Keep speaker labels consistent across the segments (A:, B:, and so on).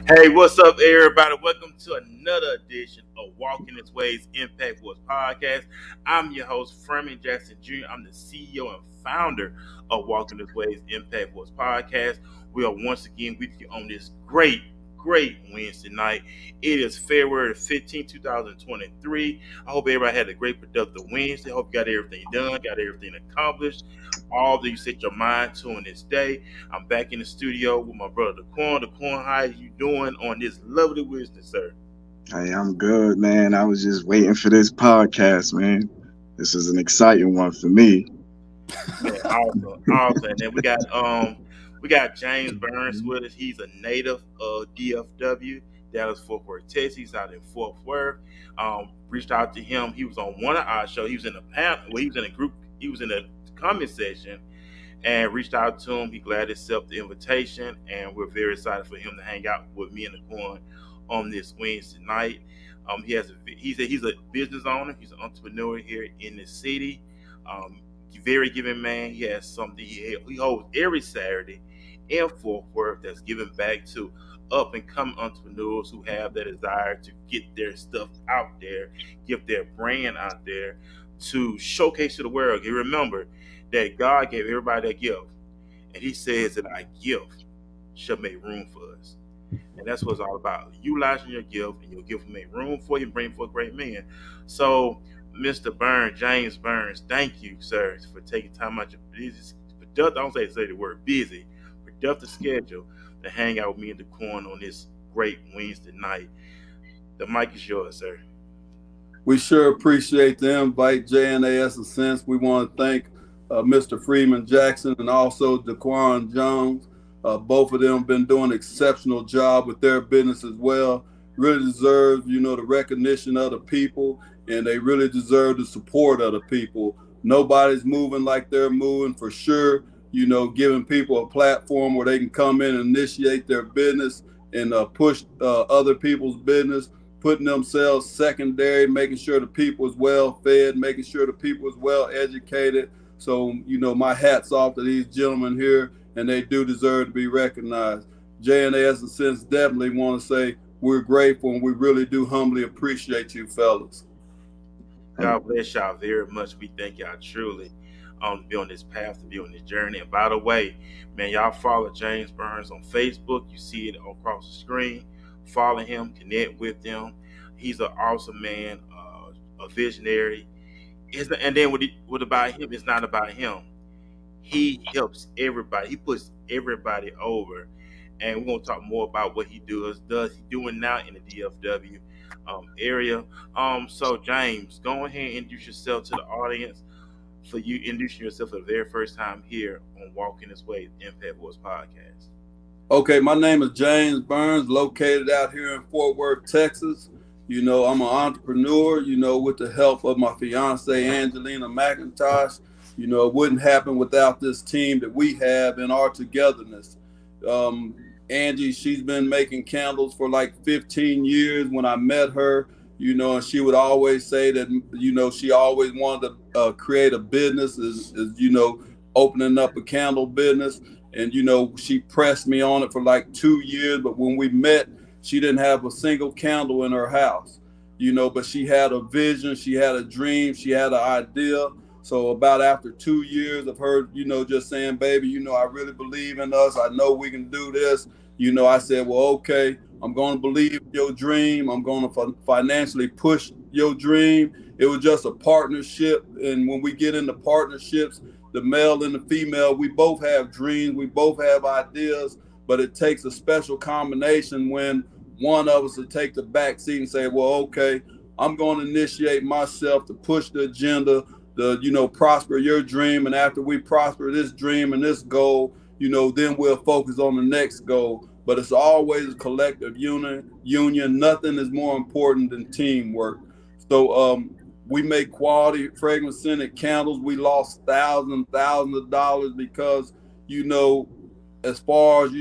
A: Hey, what's up, everybody? Welcome to another edition of Walking This Way's Impact Force podcast. I'm your host, Furman Jackson Jr. I'm the CEO and founder of Walking This Way's Impact Force podcast. We are once again with you on this great Wednesday night. It is February 15, 2023. I hope everybody had a great, productive Wednesday. I hope you got everything done, got everything accomplished. All that you set your mind to in this day. I'm back in the studio with my brother Daquan. Daquan, how you doing on this lovely Wednesday, sir?
B: Hey, I'm good, man. I was just waiting for this podcast, man. This is an exciting one for me.
A: Man, awesome. And then we got James Burns with us. He's a native of DFW, Dallas Fort Worth, Texas. He's out in Fort Worth. Reached out to him. He was on one of our shows. He was in a panel. Well, he was in a group. He was in a comment section and reached out to him. He gladly accepted the invitation, and we're very excited for him to hang out with me and the Daquan on this Wednesday night. He's a business owner. He's an entrepreneur here in the city. Um, Very giving man. He has something he holds every Saturday in Fort Worth that's giving back to up and coming entrepreneurs who have that desire to get their stuff out there, get their brand out there to showcase to the world. You remember that God gave everybody a gift, and He says that our gift shall make room for us. And that's what it's all about. Utilizing your gift, and your gift will make room for you and bring forth great men. So, Mr. Burns, James Burns, thank you, sir, for taking time out your busy, productive, I don't say the word busy, productive schedule to hang out with me and Daquan on this great Wednesday night. The mic is yours, sir.
C: We sure appreciate the invite, JNAS Ascents. We want to thank Mr. Freeman Jackson and also Daquan Jones. Both of them been doing an exceptional job with their business as well. Really deserve, the recognition of the people, and they really deserve the support of the people. Nobody's moving like they're moving for sure. Giving people a platform where they can come in and initiate their business and push other people's business, putting themselves secondary, making sure the people is well fed, making sure the people is well educated. So, my hat's off to these gentlemen here, and they do deserve to be recognized. JNAS and Sense definitely want to say we're grateful, and we really do humbly appreciate you fellas.
A: God bless y'all very much. We thank y'all truly to be on this path, to be on this journey. And by the way, man, y'all follow James Burns on Facebook. You see it across the screen. Follow him, connect with him. He's an awesome man, a visionary. And then what about him? It's not about him. He helps everybody. He puts everybody over. And we're gonna talk more about what he he doing now in the DFW area. So James, go ahead and introduce yourself to the audience. For you introducing yourself for the very first time here on Walking This Way Impact Voice Podcast.
C: Okay, my name is James Burns, located out here in Fort Worth, Texas. I'm an entrepreneur, with the help of my fiance, Angelina McIntosh. It wouldn't happen without this team that we have in our togetherness. Angie, she's been making candles for like 15 years. When I met her, and she would always say that, she always wanted to create a business, opening up a candle business. And, she pressed me on it for like 2 years. But when we met, she didn't have a single candle in her house, but she had a vision, she had a dream, she had an idea. So about after 2 years of her, just saying, baby, I really believe in us. I know we can do this. I said, well, okay, I'm going to believe in your dream. I'm going to financially push your dream. It was just a partnership. And when we get into partnerships, the male and the female, we both have dreams. We both have ideas, but it takes a special combination when one of us will take the back seat and say, well, okay, I'm going to initiate myself to push the agenda, prosper your dream. And after we prosper this dream and this goal, then we'll focus on the next goal. But it's always a collective union. Nothing is more important than teamwork. So we make quality fragrance scented candles. We lost thousands of dollars because, as far as,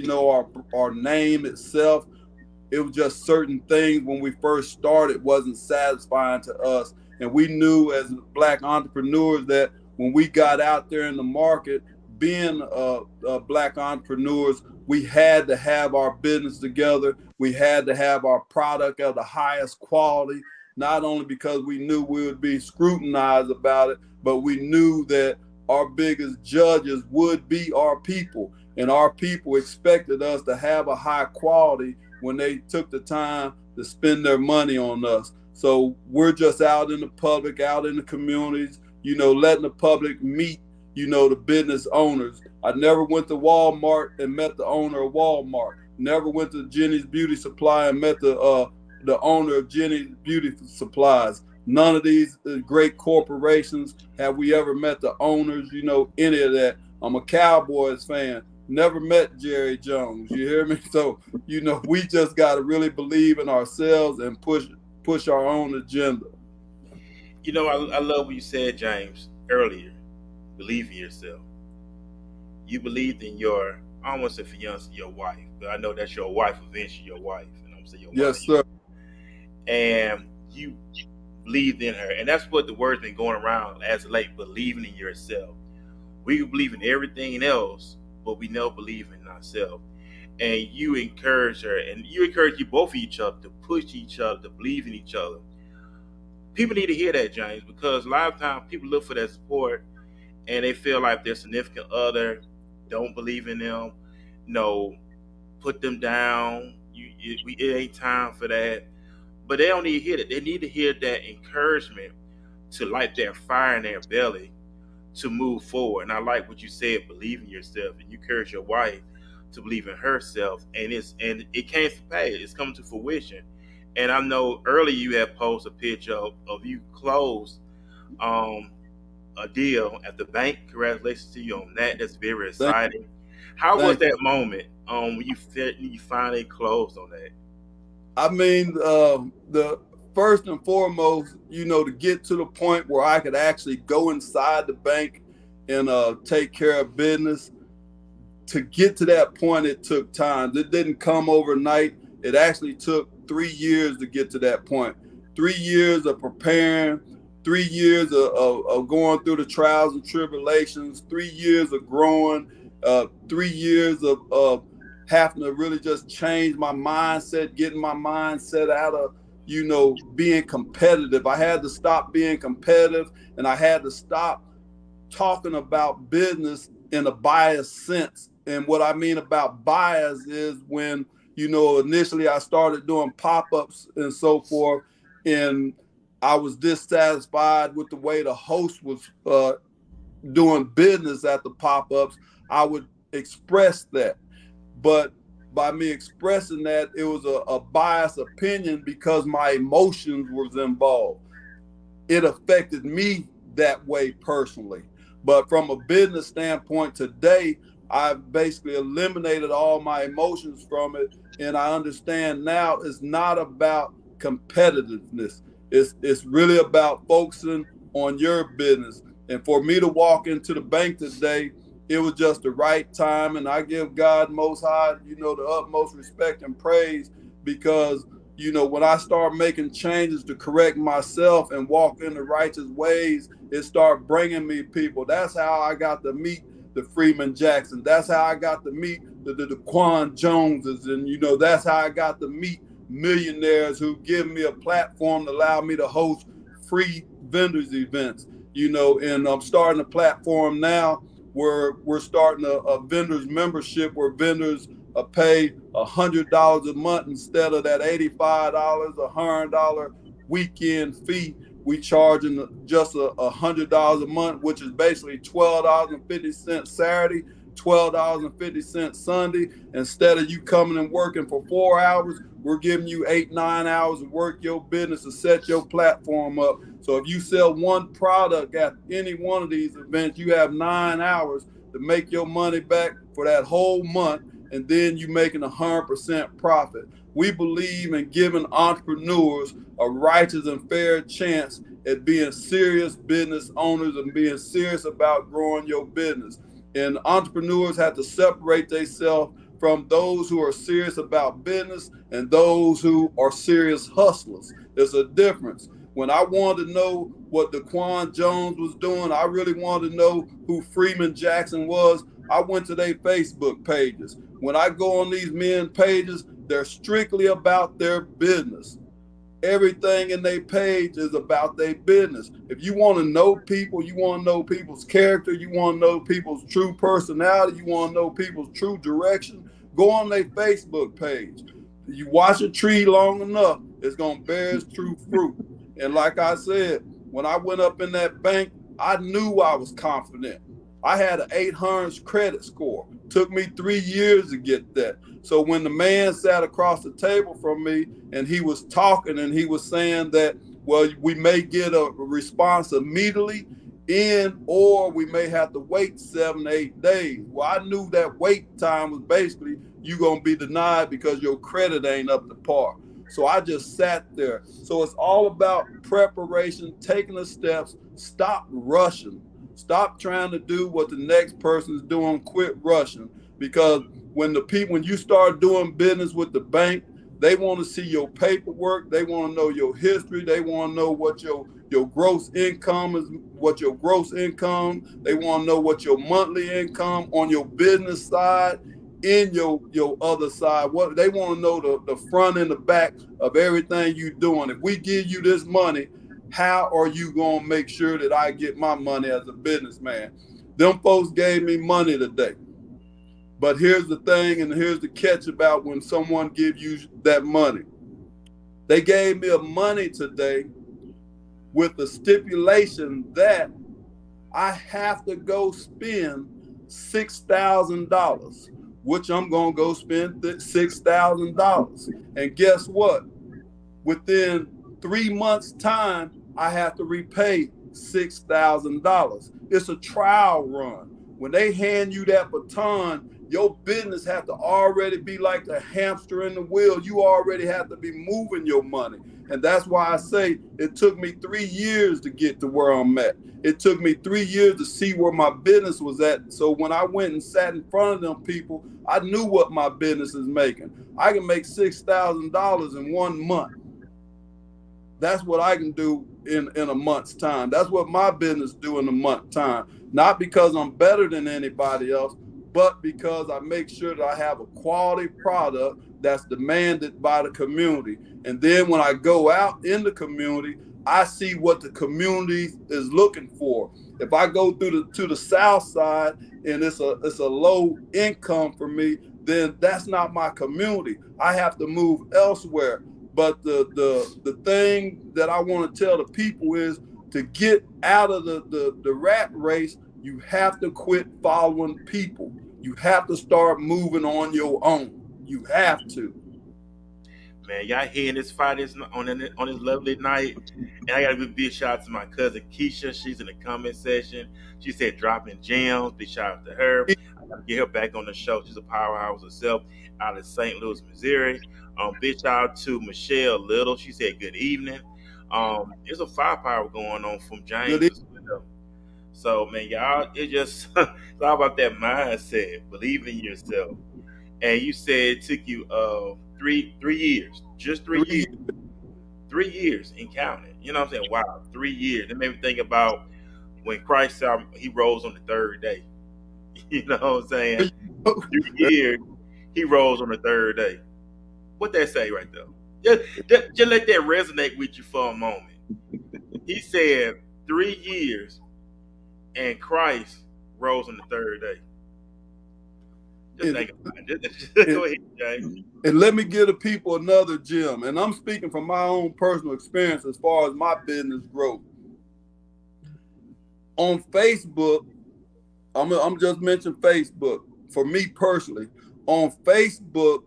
C: our name itself, it was just certain things when we first started wasn't satisfying to us. And we knew as Black entrepreneurs that when we got out there in the market, being Black entrepreneurs, we had to have our business together. We had to have our product of the highest quality, not only because we knew we would be scrutinized about it, but we knew that our biggest judges would be our people. And our people expected us to have a high quality when they took the time to spend their money on us. So we're just out in the public, out in the communities, letting the public meet, the business owners. I never went to Walmart and met the owner of Walmart. Never went to Jenny's Beauty Supply and met the owner of Jenny's Beauty Supplies. None of these great corporations have we ever met the owners, any of that. I'm a Cowboys fan. Never met Jerry Jones. You hear me? So, we just got to really believe in ourselves and push our own agenda.
A: I love what you said, James, earlier. Believe in yourself. You believed in your, I don't want to say fiance, your wife, but I know that's your wife, eventually your wife. And I'm saying your
C: yes,
A: wife.
C: sir.
A: And you believed in her. And that's what the word's been going around as of late, believing in yourself. We believe in everything else, but we never believe in ourselves. And you encourage her, and you encourage you both of each other to push each other, to believe in each other. People need to hear that, James, because a lot of times people look for that support and they feel like their significant other don't believe in them, put them down. It ain't time for that. But they don't need to hear that. They need to hear that encouragement to light their fire in their belly to move forward. And I like what you said, believe in yourself, and you encourage your wife to believe in herself, and it came to pass. It's coming to fruition. And I know earlier you had posted a picture of you closed a deal at the bank. Congratulations to you on that. That's very exciting. How was that moment when you finally closed on that?
C: I mean, the first and foremost, to get to the point where I could actually go inside the bank and take care of business. To get to that point, it took time. It didn't come overnight. It actually took 3 years to get to that point. 3 years of preparing, 3 years of going through the trials and tribulations, 3 years of growing, 3 years of having to really just change my mindset, getting my mindset out of, being competitive. I had to stop being competitive, and I had to stop talking about business in a biased sense. And what I mean about bias is when, initially I started doing pop-ups and so forth, and I was dissatisfied with the way the host was doing business at the pop-ups, I would express that. But by me expressing that, it was a biased opinion because my emotions was involved. It affected me that way personally. But from a business standpoint today, I've basically eliminated all my emotions from it. And I understand now it's not about competitiveness. It's really about focusing on your business. And for me to walk into the bank today, it was just the right time. And I give God Most High, the utmost respect and praise, because, when I start making changes to correct myself and walk in the righteous ways, it started bringing me people. That's how I got to meet the Freeman Jackson. That's how I got to meet the Daquan Joneses. And, that's how I got to meet millionaires who give me a platform to allow me to host free vendors events, and I'm starting a platform now where we're starting a vendors membership where vendors pay $100 a month instead of that $85, $100 weekend fee. We charging just $100 a month, which is basically $12.50 Saturday, $12.50 Sunday. Instead of you coming and working for 4 hours, we're giving you 8-9 hours to work your business and set your platform up. So if you sell one product at any one of these events, you have 9 hours to make your money back for that whole month, and then you making 100% profit. We believe in giving entrepreneurs a righteous and fair chance at being serious business owners and being serious about growing your business. And entrepreneurs have to separate themselves from those who are serious about business and those who are serious hustlers. There's a difference. When I wanted to know what Daquan Jones was doing, I really wanted to know who Freeman Jackson was, I went to their Facebook pages. When I go on these men pages, they're strictly about their business. Everything in their page is about their business. If you want to know people, you want to know people's character, you want to know people's true personality, you want to know people's true direction, go on their Facebook page. You watch a tree long enough, it's going to bear its true fruit. And like I said, when I went up in that bank, I knew I was confident. I had an 800 credit score. Took me 3 years to get that. So when the man sat across the table from me and he was talking and he was saying that, well, we may get a response immediately or we may have to wait 7 to 8 days. Well, I knew that wait time was basically you're going to be denied because your credit ain't up to par. So I just sat there. So it's all about preparation, taking the steps, stop rushing. Stop trying to do what the next person is doing. Quit rushing. Because when you start doing business with the bank, they want to see your paperwork. They want to know your history. They want to know what your gross income is, what your gross income. They want to know what your monthly income on your business side, in your other side. What they want to know the front and the back of everything you're doing. If we give you this money, how are you going to make sure that I get my money as a businessman? Them folks gave me money today. But here's the thing, and here's the catch about when someone gives you that money. They gave me money today with the stipulation that I have to go spend $6,000, which I'm going to go spend $6,000. And guess what? Within 3 months' time, I have to repay $6,000. It's a trial run. When they hand you that baton, your business has to already be like the hamster in the wheel. You already have to be moving your money. And that's why I say it took me 3 years to get to where I'm at. It took me 3 years to see where my business was at. So when I went and sat in front of them people, I knew what my business is making. I can make $6,000 in 1 month. That's what I can do in a month's time. That's what my business do in a month's time. Not because I'm better than anybody else, but because I make sure that I have a quality product that's demanded by the community. And then when I go out in the community, I see what the community is looking for. If I go to the south side and it's a low income for me, then that's not my community. I have to move elsewhere. But the thing that I want to tell the people is to get out of the rat race, you have to quit following people. You have to start moving on your own. You have to.
A: Man, y'all hearing this fight on this lovely night. And I got to give a big shout out to my cousin Keisha. She's in the comment section. She said dropping gems. Big shout out to her. I got to get her back on the show. She's a powerhouse herself out of St. Louis, Missouri. Big shout out to Michelle Little. She said good evening. There's a firepower going on from James. So, man, y'all, it's all about that mindset. Believe in yourself. And you said it took you 3 years, just 3 years. 3 years in counting. You know what I'm saying? Wow, 3 years. It made me think about when Christ he rose on the third day. You know what I'm saying? 3 years, he rose on the third day. What that say right there? Just let that resonate with you for a moment. He said 3 years and Christ rose on the third day. Just think about it. Just go ahead, Jay.
C: And let me give the people another gem. And I'm speaking from my own personal experience as far as my business growth. On Facebook, I'm just mentioning Facebook. For me personally, on Facebook,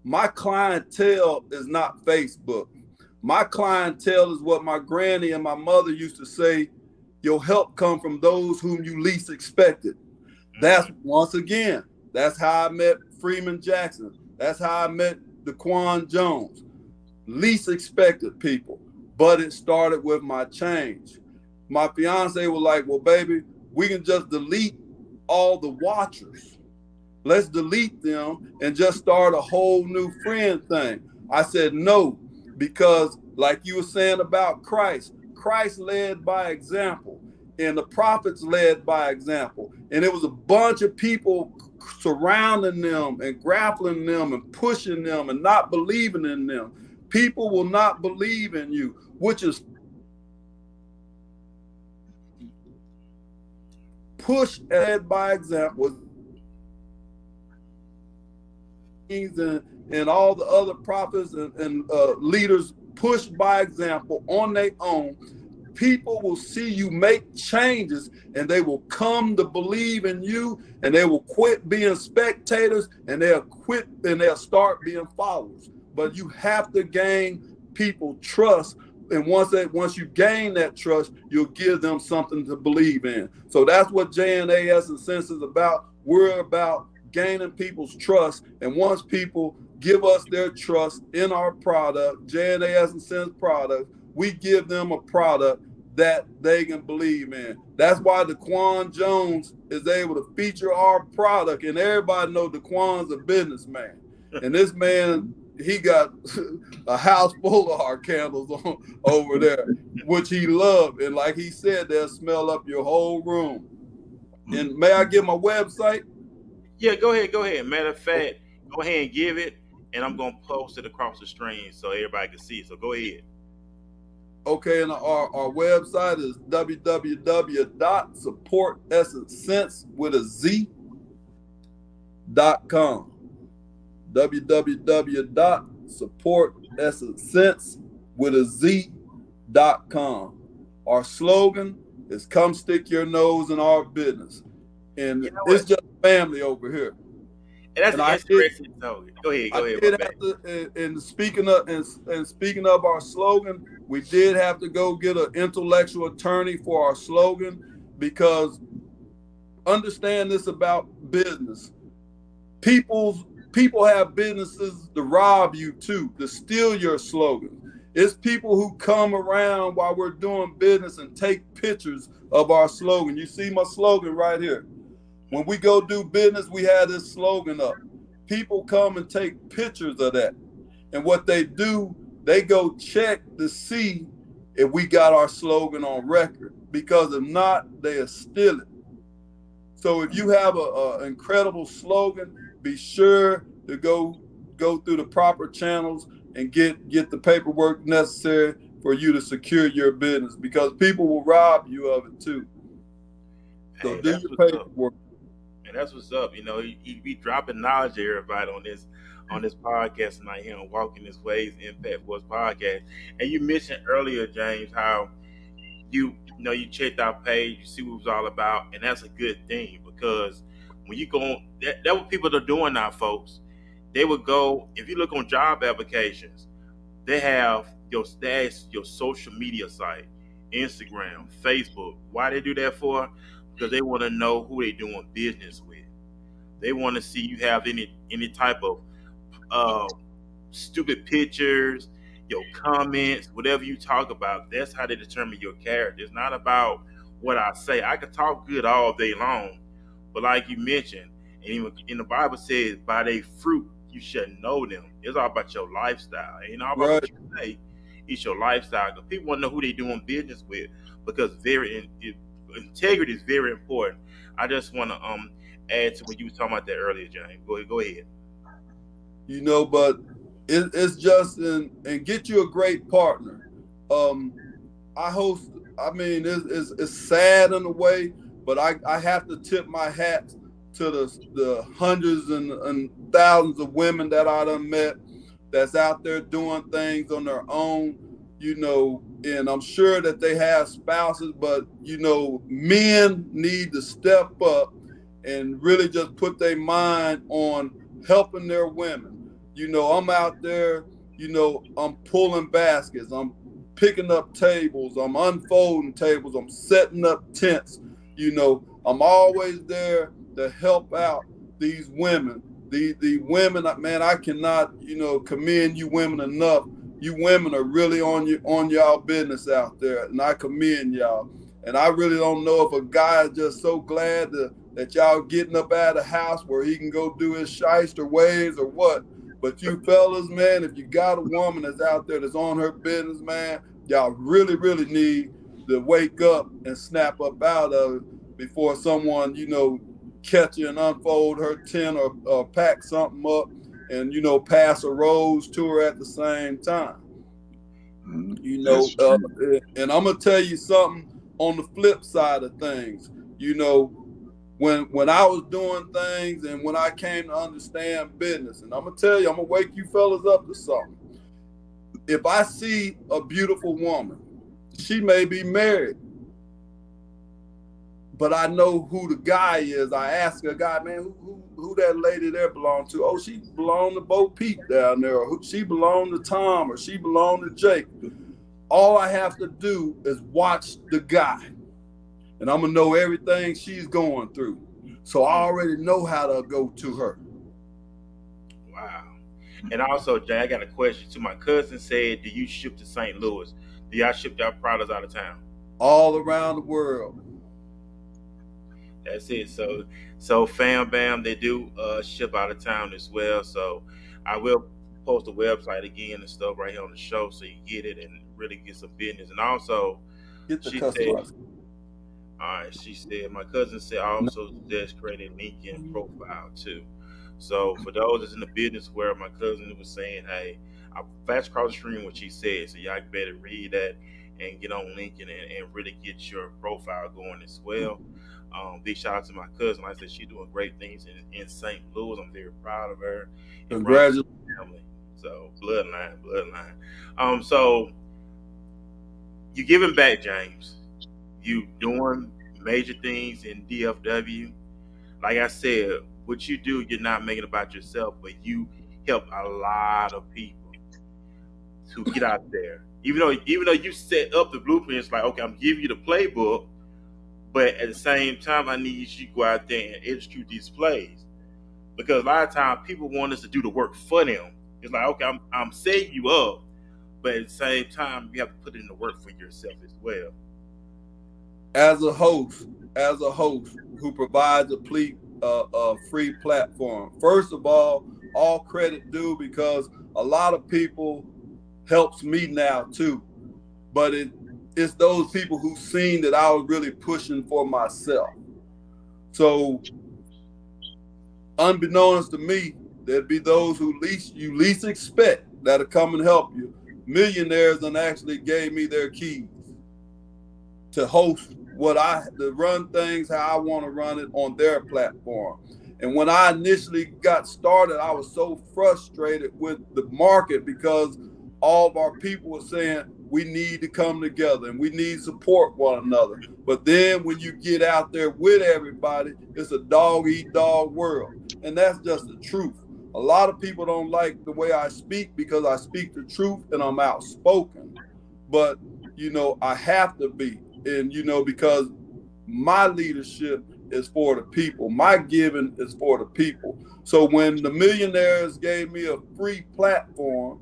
C: my clientele is not Facebook. My clientele is what my granny and my mother used to say, your help come from those whom you least expected. That's, once again, that's how I met Freeman Jackson. That's how I met Daquan Jones. Least expected people. But it started with my change. My fiance was like, well, baby, we can just delete all the watchers. Let's delete them and just start a whole new friend thing. I said no, because Like you were saying about Christ. Christ led by example, and the prophets led by example. And it was a bunch of people surrounding them and grappling them and pushing them and not believing in them. People will not believe in you, which is push led by example. And all the other prophets and leaders pushed by example on their own. People will see you make changes and they will come to believe in you, and they will quit being spectators, and they'll quit and they'll start being followers. But you have to gain people trust. And once you gain that trust, you'll give them something to believe in. So that's what JNAS and Sense is about. We're about gaining people's trust. And once people give us their trust in our product, JNAS and Sense product, we give them a product that they can believe in. That's why DaQuan Jones is able to feature our product, and everybody knows DaQuan's a businessman. And this man, he got a house full of our candles over there, which he loved. And like he said, they'll smell up your whole room. And may I give my website?
A: Yeah, go ahead. Matter of fact, go ahead and give it, and I'm going to post it across the stream so everybody can see it. So go ahead.
C: Okay, and our website is www.supportessencesense.com. www.supportessencesense.com. Our slogan is "Come stick your nose in our business," and you know it's just family over here.
A: And that's interesting. Go ahead.
C: And speaking of our slogan, we did have to go get an intellectual attorney for our slogan, because understand this about business. People have businesses to rob you too, to steal your slogan. It's people who come around while we're doing business and take pictures of our slogan. You see my slogan right here. When we go do business, we have this slogan up. People come and take pictures of that. And what they do, they go check to see if we got our slogan on record. Because if not, they'll steal it. So if you have an incredible slogan, be sure to go through the proper channels and get the paperwork necessary for you to secure your business, because people will rob you of it too. So do your paperwork.
A: And that's what's up. You know, he be dropping knowledge to everybody on this podcast tonight here on Walking This Way's Impact Force podcast. And you mentioned earlier, James, how you checked our page, you see what it was all about, and that's a good thing, because when you go, that what people are doing now, folks. They would go, if you look on job applications, they have your social media site, Instagram, Facebook. Why they do that for? Because they want to know who they doing business with. They want to see you have any type of stupid pictures, your comments, whatever you talk about. That's how they determine your character. It's not about what I say. I could talk good all day long, but like you mentioned, and even in the Bible says, by their fruit you should know them. It's all about your lifestyle. It ain't all about what you say. It's your lifestyle. Because people want to know who they doing business with, because integrity is very important. I just want to add to what you were talking about that earlier, James. Go ahead.
C: You know, but it's just and get you a great partner. It's sad in a way, but I have to tip my hat to the hundreds and thousands of women that I done met that's out there doing things on their own, you know, and I'm sure that they have spouses, but, you know, men need to step up and really just put their mind on helping their women. You know, I'm out there, you know, I'm pulling baskets, I'm picking up tables, I'm unfolding tables, I'm setting up tents, you know, I'm always there to help out these women. The women, man, I cannot, you know, commend you women enough. You women are really on y'all business out there, and I commend y'all. And I really don't know if a guy is just so glad that y'all getting up out of the house where he can go do his shyster ways or what. But you fellas, man, if you got a woman that's out there that's on her business, man, y'all really, really need to wake up and snap up out of it before someone, catch you and unfold her 10 or pack something up and, pass a rose to her at the same time. And I'm going to tell you something on the flip side of things. When I was doing things and when I came to understand business, and I'm going to tell you, I'm going to wake you fellas up to something. If I see a beautiful woman, she may be married, but I know who the guy is. I ask a guy, man, who that lady there belong to? Oh, she belonged to Bo Peep down there, or she belonged to Tom, or she belonged to Jake. All I have to do is watch the guy, and I'm gonna know everything she's going through. So I already know how to go to her.
A: Wow. And also, Jay, I got a question too. My cousin said, do you ship to St. Louis? Do y'all ship y'all products out of town?
C: All around the world.
A: That's it. So Fam Bam, they do ship out of town as well. So I will post the website again and stuff right here on the show so you get it and really get some business. And also,
C: get the
A: customers. All right, she said, my cousin said also just create a LinkedIn profile too. So for those that's in the business world, my cousin was saying, hey, I fast across the stream what she said. So y'all better read that and get on LinkedIn and really get your profile going as well. Big shout out to my cousin. Like I said, she's doing great things in St. Louis. I'm very proud of her.
C: Congratulations.
A: Family. So bloodline. So you giving back, James. You doing major things in DFW. Like I said, what you do, you're not making it about yourself, but you help a lot of people to get out there. Even though you set up the blueprint, it's like, okay, I'm giving you the playbook, but at the same time, I need you to go out there and execute these plays. Because a lot of times people want us to do the work for them. It's like, okay, I'm setting you up, but at the same time, you have to put in the work for yourself as well.
C: As a host who provides a free platform, first of all credit due, because a lot of people helps me now too. But it's those people who've seen that I was really pushing for myself. So unbeknownst to me, there'd be those who you least expect that'll come and help you. Millionaires and actually gave me their keys to host to run things how I want to run it on their platform. And when I initially got started, I was so frustrated with the market because all of our people were saying, we need to come together and we need to support one another. But then when you get out there with everybody, it's a dog-eat-dog world. And that's just the truth. A lot of people don't like the way I speak because I speak the truth and I'm outspoken. But, I have to be. And, because my leadership is for the people. My giving is for the people. So when the millionaires gave me a free platform,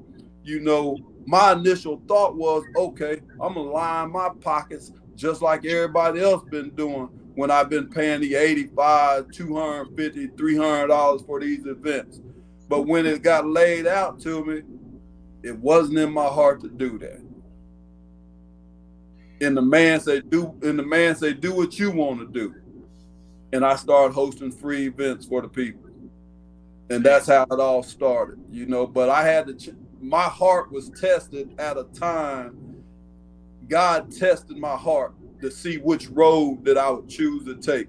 C: my initial thought was, okay, I'm going to line my pockets just like everybody else been doing when I've been paying the $85, $250, $300 for these events. But when it got laid out to me, it wasn't in my heart to do that. And the man say, do what you want to do. And I started hosting free events for the people. And that's how it all started, but I had to, my heart was tested at a time. God tested my heart to see which road that I would choose to take.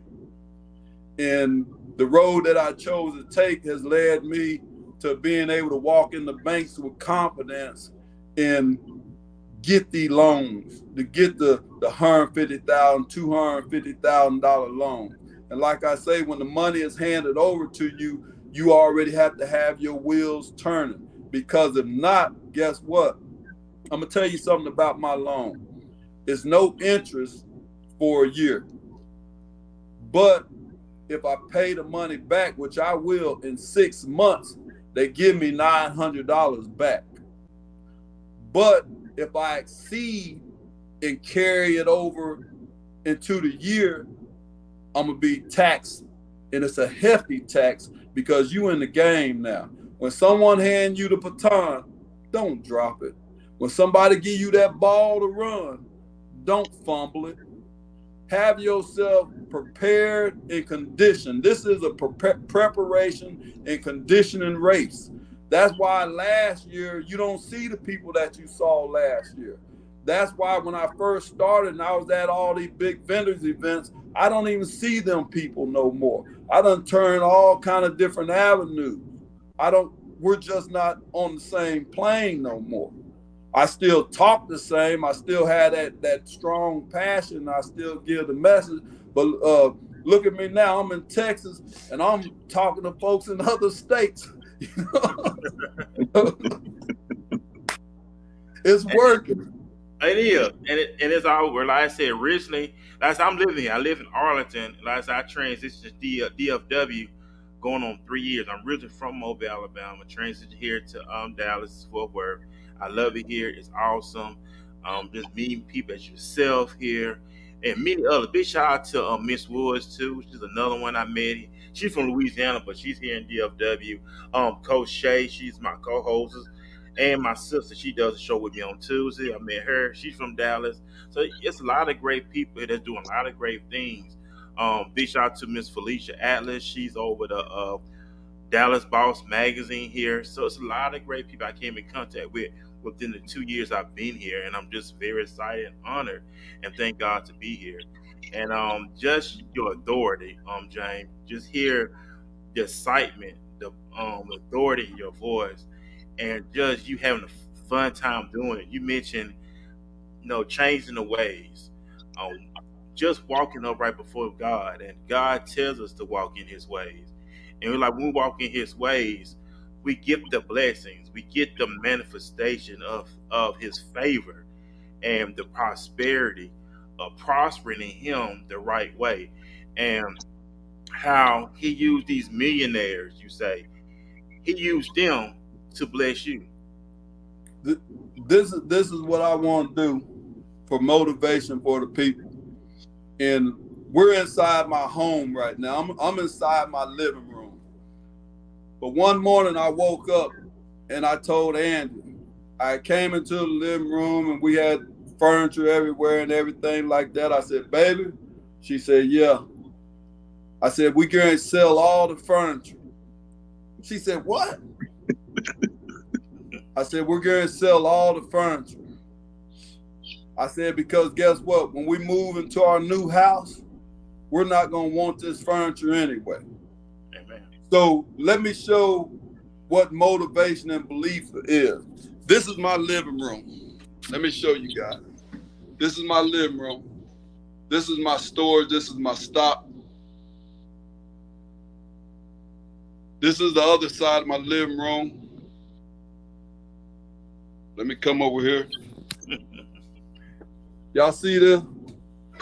C: And the road that I chose to take has led me to being able to walk in the banks with confidence and get the loans, to get the $150,000, $250,000 loan. And like I say, when the money is handed over to you, you already have to have your wheels turning. Because if not, guess what? I'm going to tell you something about my loan. It's no interest for a year. But if I pay the money back, which I will in 6 months, they give me $900 back. But if I exceed and carry it over into the year, I'm going to be taxed. And it's a hefty tax because you in the game now. When someone hand you the baton, don't drop it. When somebody give you that ball to run, don't fumble it. Have yourself prepared and conditioned. This is a preparation and conditioning race. That's why last year you don't see the people that you saw last year. That's why when I first started and I was at all these big vendors events, I don't even see them people no more. I done turned all kind of different avenues. We're just not on the same plane no more. I still talk the same. I still have that strong passion. I still give the message. But look at me now. I'm in Texas, and I'm talking to folks in other states. It's working.
A: It is, and it's all where, like I said, originally, last I'm living here. I live in Arlington. Last I transitioned to DFW, going on 3 years. I'm originally from Mobile, Alabama. Transitioned here to Dallas, Fort Worth. I love it here. It's awesome. Just meeting people as yourself here, and many other. Big shout out to Miss Woods too. She's another one I met. She's from Louisiana, but she's here in DFW. Coach Shay, she's my co-host, and my sister. She does a show with me on Tuesday. I met her. She's from Dallas. So it's a lot of great people here that's doing a lot of great things. Big shout out to Miss Felicia Atlas. She's over the Dallas Boss magazine here. So it's a lot of great people I came in contact with within the 2 years I've been here, and I'm just very excited and honored, and thank God to be here. And just your authority, James, just hear the excitement, the authority in your voice, and just you having a fun time doing it. You mentioned, changing the ways, just walking up right before God, and God tells us to walk in His ways. And we're like, when we walk in His ways, we get the blessings, we get the manifestation of His favor and the prosperity of prospering in Him the right way. And how He used these millionaires, you say, He used them to bless you.
C: This is what I want to do for motivation for the people. And we're inside my home right now. I'm inside my living room. But one morning I woke up and I told Andy, I came into the living room and we had furniture everywhere and everything like that. I said, baby, she said, yeah. I said, we're going to sell all the furniture. She said, what? I said, we're going to sell all the furniture. I said, because guess what? When we move into our new house, we're not going to want this furniture anyway.
A: Amen.
C: So let me show what motivation and belief is. This is my living room. Let me show you guys. This is my living room. This is my storage. This is my stock. This is the other side of my living room. Let me come over here. Y'all see this?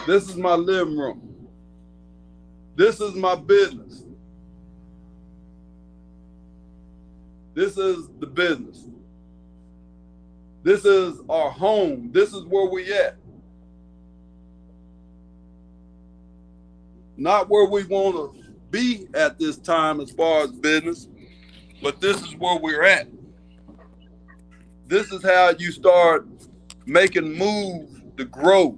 C: This is my living room. This is my business. This is the business. This is our home. This is where we at. Not where we want to be at this time as far as business, but this is where we're at. This is how you start making moves to grow.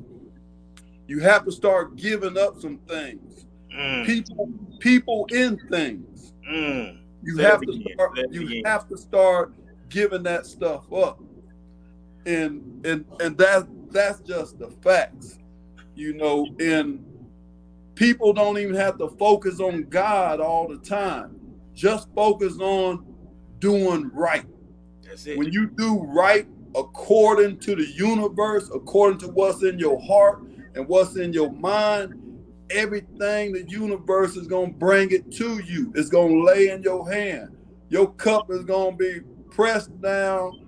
C: You have to start giving up some things. People in things. You have to start giving that stuff up. And that's just the facts. And people don't even have to focus on God all the time. Just focus on doing right.
A: That's it.
C: When you do right according to the universe, according to what's in your heart and what's in your mind, everything the universe is going to bring it to you. It's going to lay in your hand. Your cup is going to be pressed down,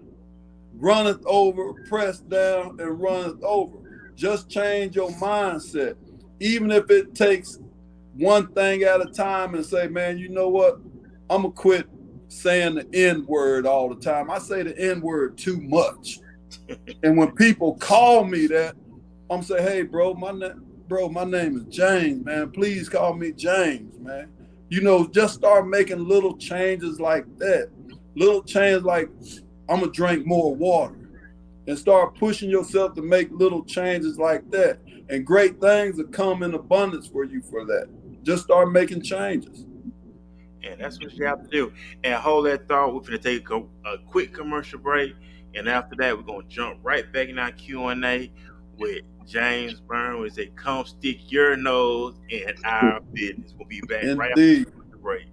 C: runneth over, pressed down, and runneth over. Just change your mindset. Even if it takes one thing at a time and say, man, you know what? I'm going to quit saying the N-word all the time. I say the N-word too much. And when people call me that, I'm saying, hey, bro, my name is James, man. Please call me James, man. Just start making little changes like that. Little change like, I'm going to drink more water. And start pushing yourself to make little changes like that. And great things will come in abundance for you for that. Just start making changes.
A: And that's what you have to do. And hold that thought. We're going to take a quick commercial break. And after that, we're going to jump right back in our Q&A with James Burns. We say, come stick your nose in our business. We'll be back right after the break.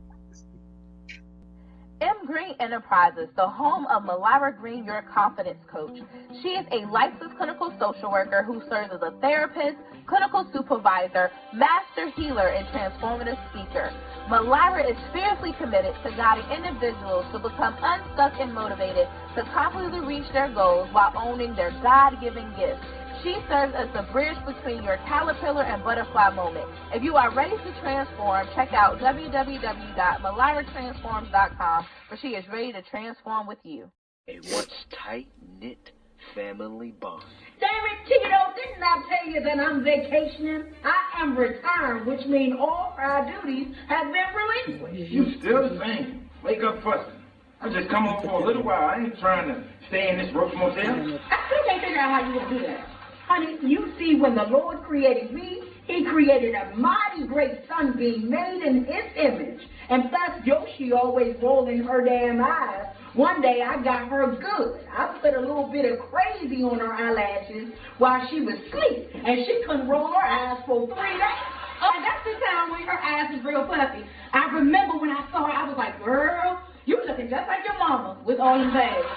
D: M. Green Enterprises, the home of Malara Green, your confidence coach. She is a licensed clinical social worker who serves as a therapist, clinical supervisor, master healer, and transformative speaker. Malara is fiercely committed to guiding individuals to become unstuck and motivated to confidently reach their goals while owning their God-given gifts. She serves as the bridge between your caterpillar and butterfly moment. If you are ready to transform, check out www.malaratransforms.com, for she is ready to transform with you.
E: A once tight-knit family bond.
F: Damn it, Tito, didn't I tell you that I'm vacationing? I am retired, which means all our duties have been relinquished.
G: You still the same. Wake up fussing. I just come home for a little while. I ain't trying to stay in this roach motel.
F: I still can't figure out how you gonna do that. Honey, you see, when the Lord created me, he created a mighty great sunbeam made in his image. And plus, Yoshi always rolling her damn eyes. One day, I got her good. I put a little bit of crazy on her eyelashes while she was asleep, and she couldn't roll her eyes for 3 days. Oh, that's the time when her eyes was real puffy. I remember when I saw her, I was like, girl, you looking just like your mama with all them bags.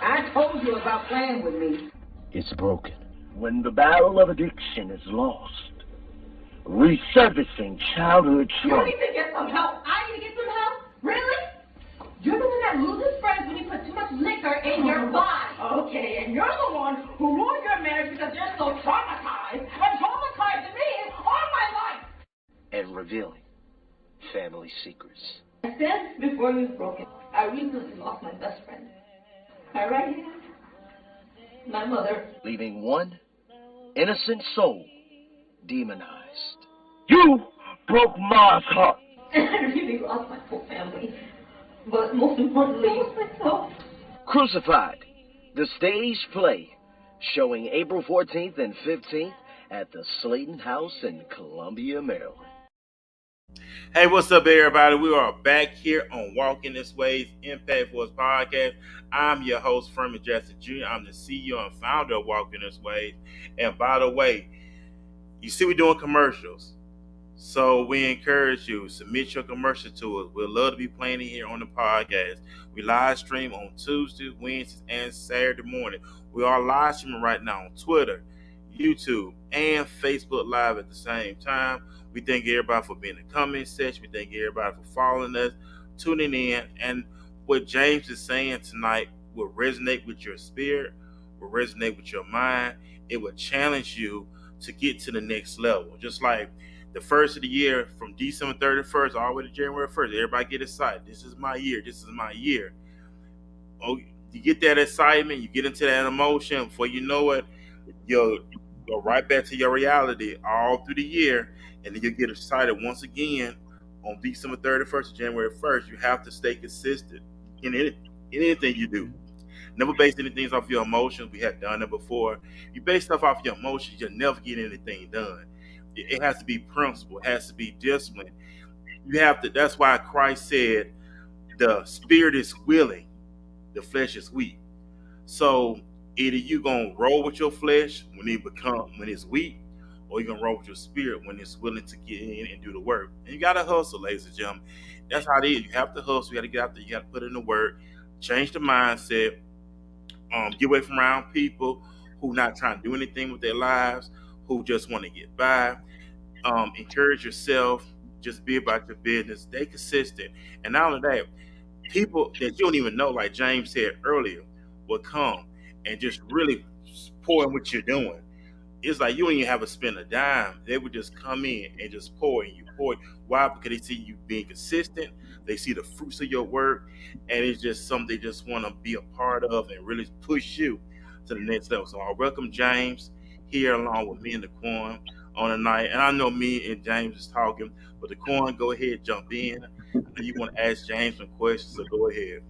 F: I told you about playing with me.
E: It's broken. When the battle of addiction is lost, resurfacing childhood
F: You
E: trauma.
F: need to get some help. I need to get some help? Really? You're the one that loses friends when you put too much liquor in your body. Okay, and you're the one who ruined your marriage because you're so traumatized and traumatized me all my life.
E: And revealing family secrets.
F: I said before you broke it, I recently lost my best friend. My right hand, my mother.
E: Leaving one innocent soul demonized. You broke Ma's heart.
F: And I really lost my whole family. But most importantly, I lost myself.
E: Crucified, the stage play, showing April 14th and 15th at the Slayton House in Columbia, Maryland.
A: Hey, what's up, everybody? We are back here on Walking This Way's Impact Force podcast. I'm your host, Furman Jackson Jr. I'm the CEO and founder of Walking This Way. And by the way, you see we're doing commercials. So we encourage you, submit your commercial to us. We'd love to be playing it here on the podcast. We live stream on Tuesdays, Wednesdays, and Saturday morning. We are live streaming right now on Twitter, YouTube, and Facebook Live at the same time. We thank everybody for being in the comment section. We thank everybody for following us, tuning in. And what James is saying tonight will resonate with your spirit, will resonate with your mind. It will challenge you to get to the next level. Just like the first of the year, from December 31st all the way to January 1st, everybody get excited. This is my year. This is my year. Oh, you get that excitement, you get into that emotion. Before you know it, you'll go right back to your reality all through the year. And then you get excited once again on December 31st or January 1st. You have to stay consistent in anything you do. Never base anything off your emotions. We have done it before. You base stuff off your emotions, you'll never get anything done. It has to be principle. It has to be discipline. You have to. That's why Christ said, the spirit is willing, the flesh is weak. So either you gonna roll with your flesh when it's weak, or you're gonna roll with your spirit when it's willing to get in and do the work. And you gotta hustle, ladies and gentlemen. That's how it is. You have to hustle. You gotta get out there. You gotta put in the work. Change the mindset. Get away from around people who not trying to do anything with their lives, who just want to get by. Encourage yourself. Just be about your business. Stay consistent. And not only that, people that you don't even know, like James said earlier, will come and just really pour in what you're doing. It's like you don't even have to spend a dime. They would just come in and just pour in you. Pour. Why? Because they see you being consistent. They see the fruits of your work. And it's just something they just want to be a part of and really push you to the next level. So I welcome James here along with me and Daquan. on the night. And I know me and James is talking, but the Corn, go ahead, jump in. I know you want to ask James some questions, so go ahead.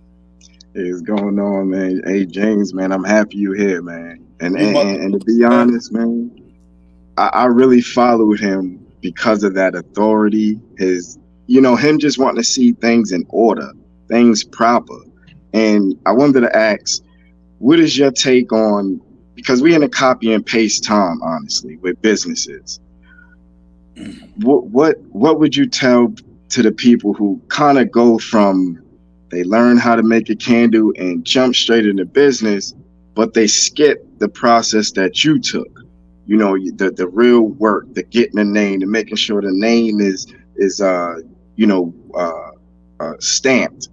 B: Hey, what's going on, man? Hey, James, man, I'm happy you're here, man. And
C: You must,
B: and, and to be honest, man, I really followed him because of that authority. His, him just wanting to see things in order, things proper. And I wanted to ask, what is your take on, because we're in a copy and paste time, honestly, with businesses. What would you tell to the people who kind of go from, they learn how to make a candle and jump straight into business, but they skip the process that you took? The real work, the getting the name, the making sure the name is stamped,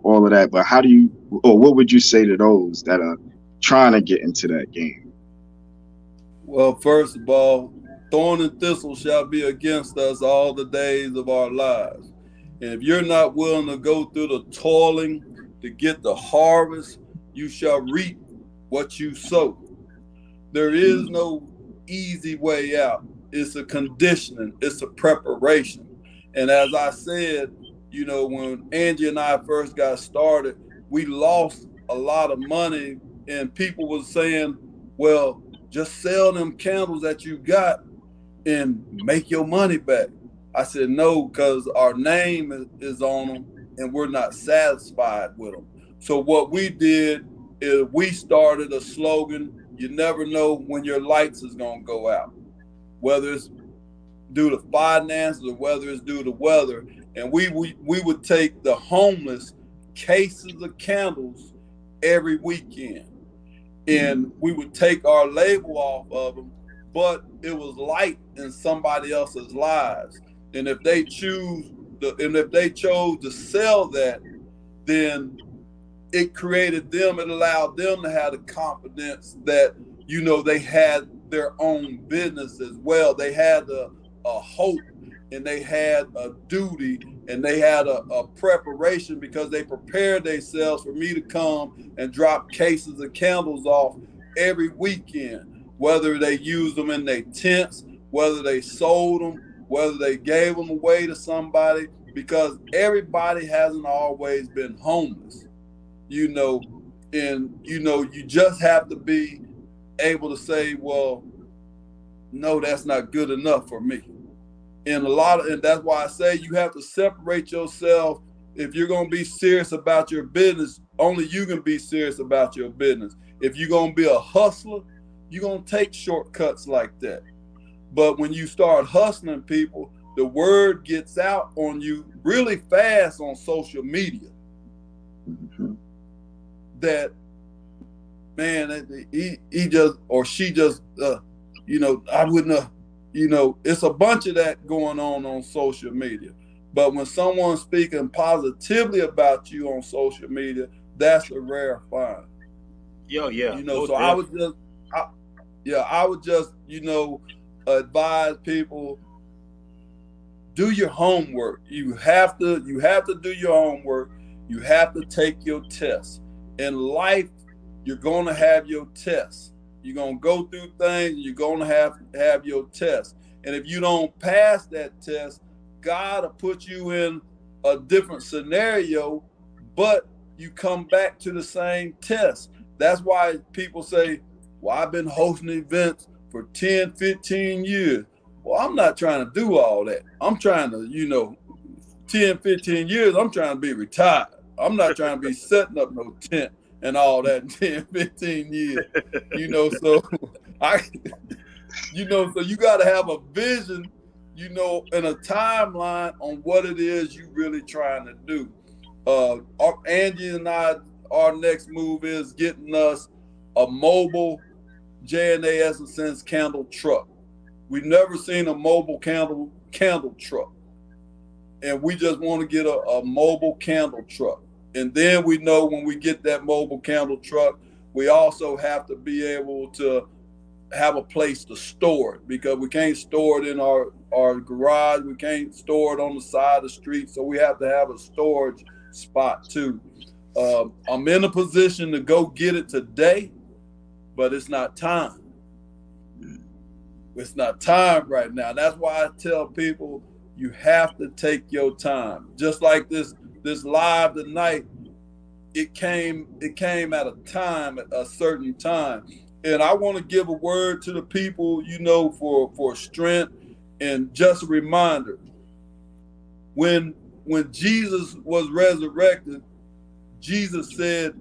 B: all of that. But what would you say to those that are trying to get into that game?
C: well, first of all, thorn and thistle shall be against us all the days of our lives. And if you're not willing to go through the toiling to get the harvest, you shall reap what you sow. There is no easy way out. It's a conditioning, it's a preparation. And as I said, when Angie and I first got started, we lost a lot of money, and people were saying, well, just sell them candles that you got and make your money back. I said, no, because our name is on them and we're not satisfied with them. So what we did is we started a slogan: you never know when your lights is going to go out, whether it's due to finances or whether it's due to weather. And we would take the homeless cases of candles every weekend, and we would take our label off of them, but it was light in somebody else's lives. And if they chose to sell that, then it created them, it allowed them to have the confidence that, they had their own business as well. They had a hope, and they had a duty, and they had a preparation, because they prepared themselves for me to come and drop cases of candles off every weekend, whether they used them in their tents, whether they sold them, whether they gave them away to somebody, because everybody hasn't always been homeless, and you just have to be able to say, well, no, that's not good enough for me. And that's why I say you have to separate yourself. If you're going to be serious about your business, only you can be serious about your business. If you're going to be a hustler, you're going to take shortcuts like that. But when you start hustling people, the word gets out on you really fast on social media. Mm-hmm. That, man, he just, or she just, I wouldn't have, it's a bunch of that going on social media. But when someone's speaking positively about you on social media, that's a rare find.
A: Yeah.
C: So I would just, advise people, do your homework. You have to do your homework. You have to take your tests. In life, you're going to have your tests. You're going to go through things, you're going to have your test. And if you don't pass that test, God will put you in a different scenario, but you come back to the same test. That's why people say, well, I've been hosting events for 10, 15 years. Well, I'm not trying to do all that. I'm trying to, 10, 15 years, I'm trying to be retired. I'm not trying to be setting up no tent and all that in 10, 15 years, so so you got to have a vision, and a timeline on what it is you really trying to do. Angie and I, our next move is getting us a mobile J&A Essence candle truck. We've never seen a mobile candle truck. And we just want to get a mobile candle truck. And then we know when we get that mobile candle truck, we also have to be able to have a place to store it, because we can't store it in our garage. We can't store it on the side of the street. So we have to have a storage spot too. I'm in a position to go get it today, but it's not time. It's not time right now. That's why I tell people you have to take your time. Just like this live tonight, it came at a time, at a certain time. And I want to give a word to the people, for strength, and just a reminder. When Jesus was resurrected, Jesus said,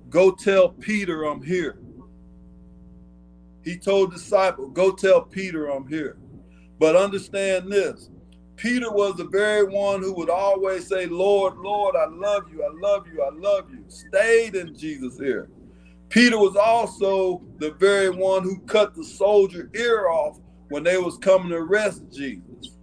C: "Go tell Peter I'm here." He told disciples, "Go tell Peter I'm here." But understand this, Peter was the very one who would always say, "Lord, Lord, I love you, I love you, I love you." Stayed in Jesus' ear. Peter was also the very one who cut the soldier ear off when they was coming to arrest Jesus.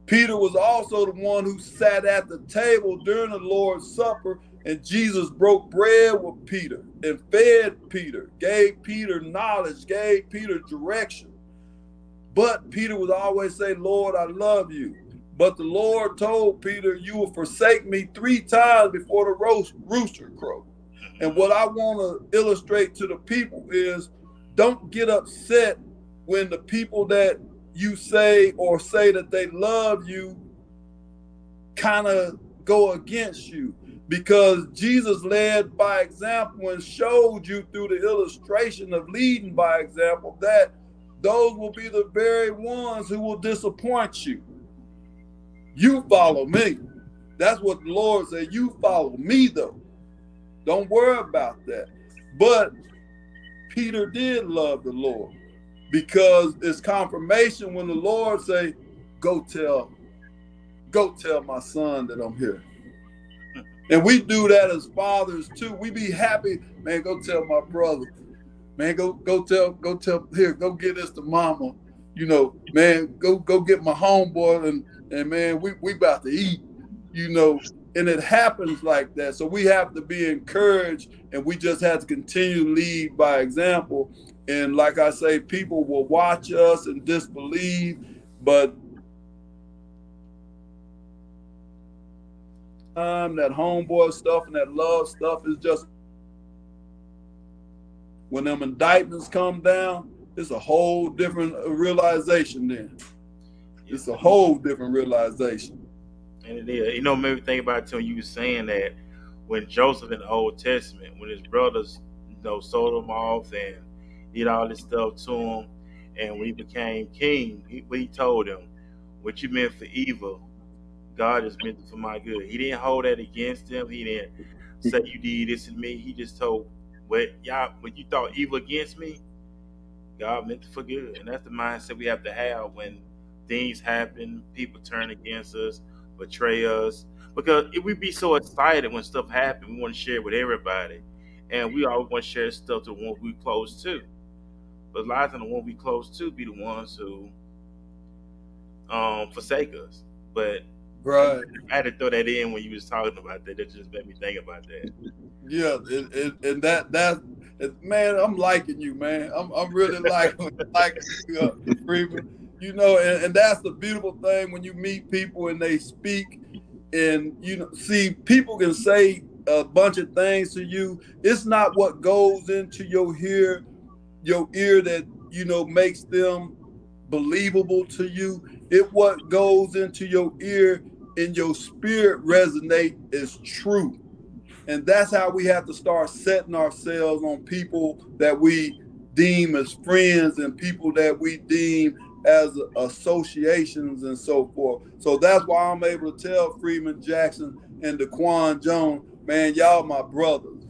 C: Peter was also the one who sat at the table during the Lord's Supper, and Jesus broke bread with Peter and fed Peter, gave Peter knowledge, gave Peter direction. But Peter would always say, "Lord, I love you." But the Lord told Peter, "You will forsake me 3 times before the rooster crows." And what I want to illustrate to the people is, don't get upset when the people that you say that they love you kind of go against you. Because Jesus led by example and showed you through the illustration of leading by example that those will be the very ones who will disappoint you. You follow me. That's what the Lord said. You follow me, though. Don't worry about that. But Peter did love the Lord, because it's confirmation when the Lord say, go tell my son that I'm here. And we do that as fathers too. We be happy, man, go tell my brother. Man, go tell, here, go get this to mama. Man, go get my homeboy and man, we about to eat, and it happens like that. So we have to be encouraged, and we just have to continue to lead by example. And like I say, people will watch us and disbelieve, but that homeboy stuff and that love stuff is just, when them indictments come down, it's a whole different realization then. It's a whole different realization.
A: And it is. Made me think about it too, when you were saying that when Joseph in the Old Testament, when his brothers, sold him off and did all this stuff to him, and when he became king, he told him, "What you meant for evil, God has meant it for my good." He didn't hold that against him. He didn't say, "You did this to me." He just told, when you thought evil against me, God meant it for good. And that's the mindset we have to have when things happen, people turn against us, betray us. Because we be so excited when stuff happens, we want to share it with everybody. And we always want to share stuff to the ones we close to. But a lot of times the ones we close to be the ones who forsake us. But
C: right,
A: I had to throw that in when you was talking about that. That just made me think about that.
C: Yeah, and that man, I'm liking you, man. I'm really liking you, Freeman. And that's the beautiful thing when you meet people and they speak, and see, people can say a bunch of things to you. It's not what goes into your ear that makes them believable to you. It what goes into your ear and your spirit resonate is true. And that's how we have to start setting ourselves on people that we deem as friends and people that we deem as associations and so forth. So that's why I'm able to tell Freeman Jackson and DeQuan Jones, man, y'all my brothers,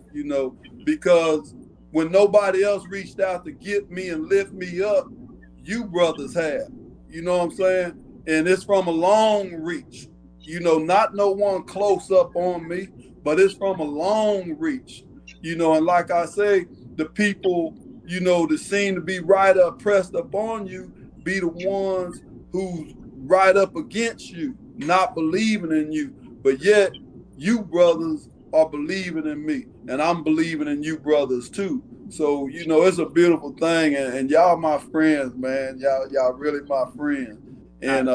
C: because when nobody else reached out to get me and lift me up, you brothers have. You know what I'm saying? And it's from a long reach. Not no one close up on me, but it's from a long reach. And like I say, the people, that seem to be right up, pressed up on you, be the ones who's right up against you, not believing in you. But yet, you brothers are believing in me, and I'm believing in you brothers too. So, it's a beautiful thing, and y'all my friends, man. Y'all really my friends. And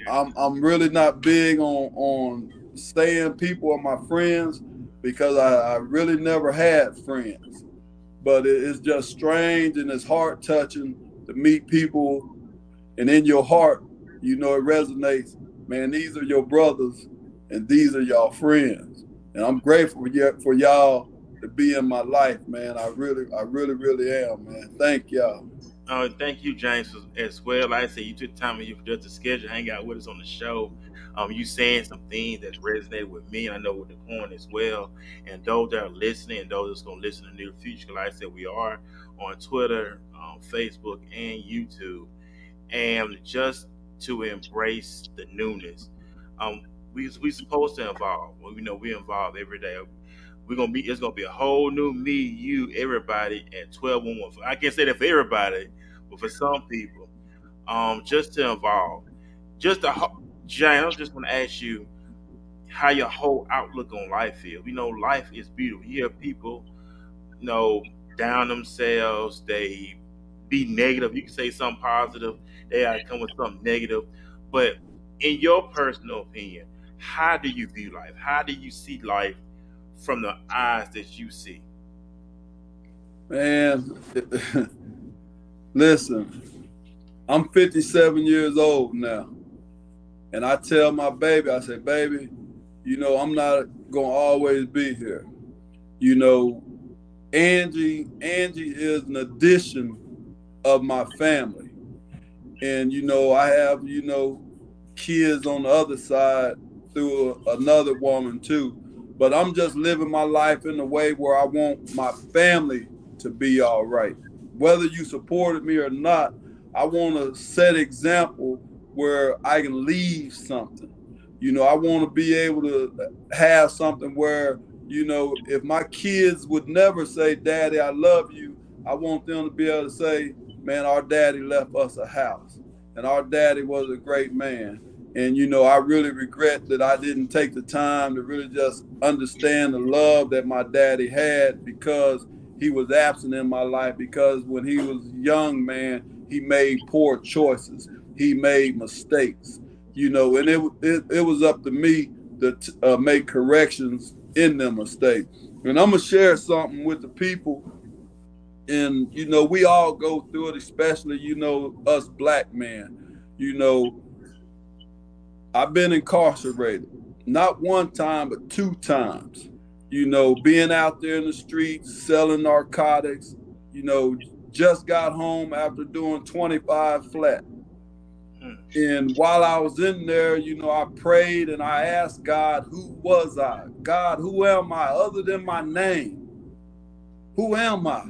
C: I'm really not big on saying people are my friends, because I really never had friends. But it's just strange and it's heart touching to meet people, and in your heart, you know, it resonates. Man, these are your brothers, and these are y'all friends. And I'm grateful for y'all to be in my life, man. I really am, man. Thank y'all.
A: Thank you, James, as well. Like I said, you took time and you just to schedule, hang out with us on the show. You saying some things that resonated with me, and I know with the coin as well. And those that are listening, and those that's going to listen in the near future, like I said, we are on Twitter, Facebook, and YouTube. And just to embrace the newness, we supposed to evolve. Well, we know we evolve every day. It's gonna be a whole new me, you, everybody at 12-1-1. I can't say that for everybody, but for some people, just to evolve. Jane, I just want to ask you how your whole outlook on life is. We know life is beautiful. You hear people, down themselves. They be negative. You can say something positive. They gotta come with something negative. But in your personal opinion, how do you view life? How do you see life from the eyes that you see?
C: Man, listen, I'm 57 years old now. And I tell my baby, I say, baby, I'm not going to always be here. Angie is an addition of my family. And, I have, kids on the other side through another woman too. But I'm just living my life in a way where I want my family to be all right. Whether you supported me or not, I want to set example where I can leave something. I want to be able to have something where, if my kids would never say, Daddy, I love you, I want them to be able to say, man, our daddy left us a house and our daddy was a great man. And, I really regret that I didn't take the time to really just understand the love that my daddy had, because he was absent in my life, because when he was young, man, he made poor choices. He made mistakes, and it was up to me to make corrections in them mistakes. And I'm going to share something with the people. And, we all go through it, especially, us black men. I've been incarcerated, not one time, but 2 times. Being out there in the streets, selling narcotics, just got home after doing 25 flat. And while I was in there, I prayed and I asked God, who was I? God, who am I other than my name? Who am I?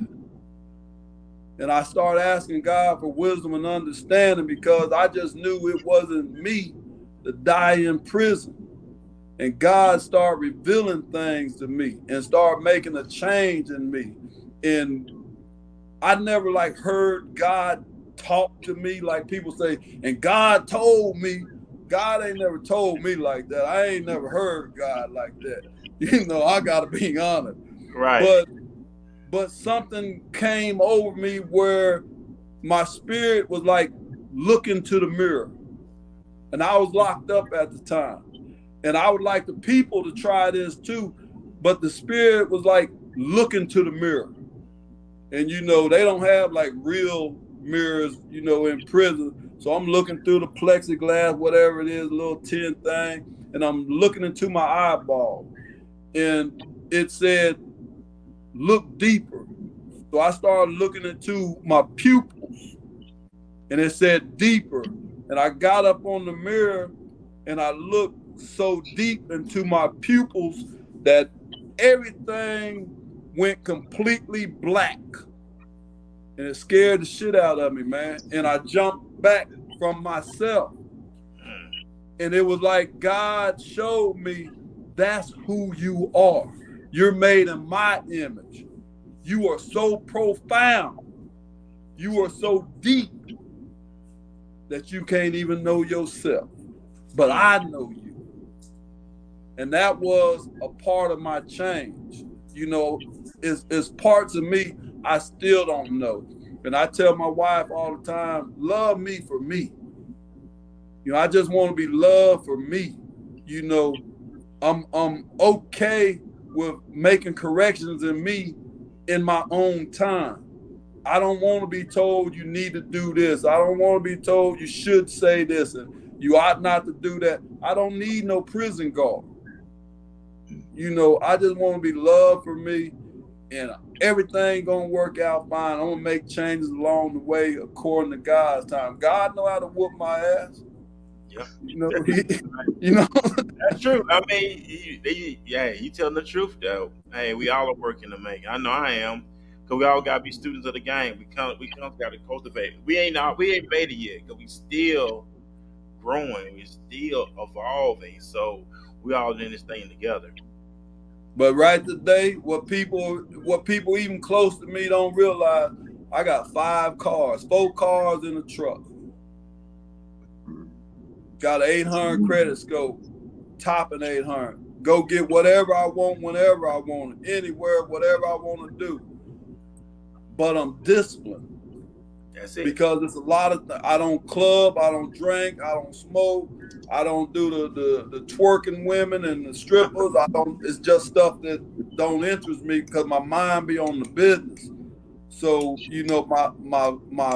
C: And I started asking God for wisdom and understanding, because I just knew it wasn't me to die in prison. And God started revealing things to me and started making a change in me. And I never heard God talk to me like people say, and God told me. God ain't never told me like that. I ain't never heard God like that. I gotta be honest.
A: Right.
C: But something came over me where my spirit was looking to the mirror. And I was locked up at the time. And I would like the people to try this too. But the spirit was looking to the mirror. And they don't have real mirrors, in prison. So I'm looking through the plexiglass, whatever it is, a little tin thing, and I'm looking into my eyeball. And it said, look deeper. So I started looking into my pupils, and it said deeper. And I got up on the mirror and I looked so deep into my pupils that everything went completely black. And it scared the shit out of me, man. And I jumped back from myself. And it was like God showed me, that's who you are. You're made in my image. You are so profound. You are so deep that you can't even know yourself. But I know you. And that was a part of my change. It's parts of me I still don't know. And I tell my wife all the time, love me for me. I just want to be loved for me. I'm okay with making corrections in me in my own time. I don't want to be told you need to do this. I don't want to be told you should say this and you ought not to do that. I don't need no prison guard. You know, I just want to be loved for me, and everything gonna work out fine. I'm gonna make changes along the way according to God's time. God know how to whoop my ass.
A: Yeah.
C: You know, you know.
A: That's true. I mean, you telling the truth though. Hey, we all are working to make. I know I am, cause we all gotta be students of the game. We got to cultivate. We ain't made it yet, cause we still growing. We still evolving. So we all in this thing together.
C: But right today, what people even close to me don't realize, I got 4 cars in the truck. Got an 800 credit score, topping 800. Go get whatever I want, whenever I want it, anywhere, whatever I want to do. But I'm disciplined.
A: That's it.
C: Because it's a lot of I don't club, I don't drink, I don't smoke, I don't do the twerking women and the strippers. It's just stuff that don't interest me because my mind be on the business. So, you know, my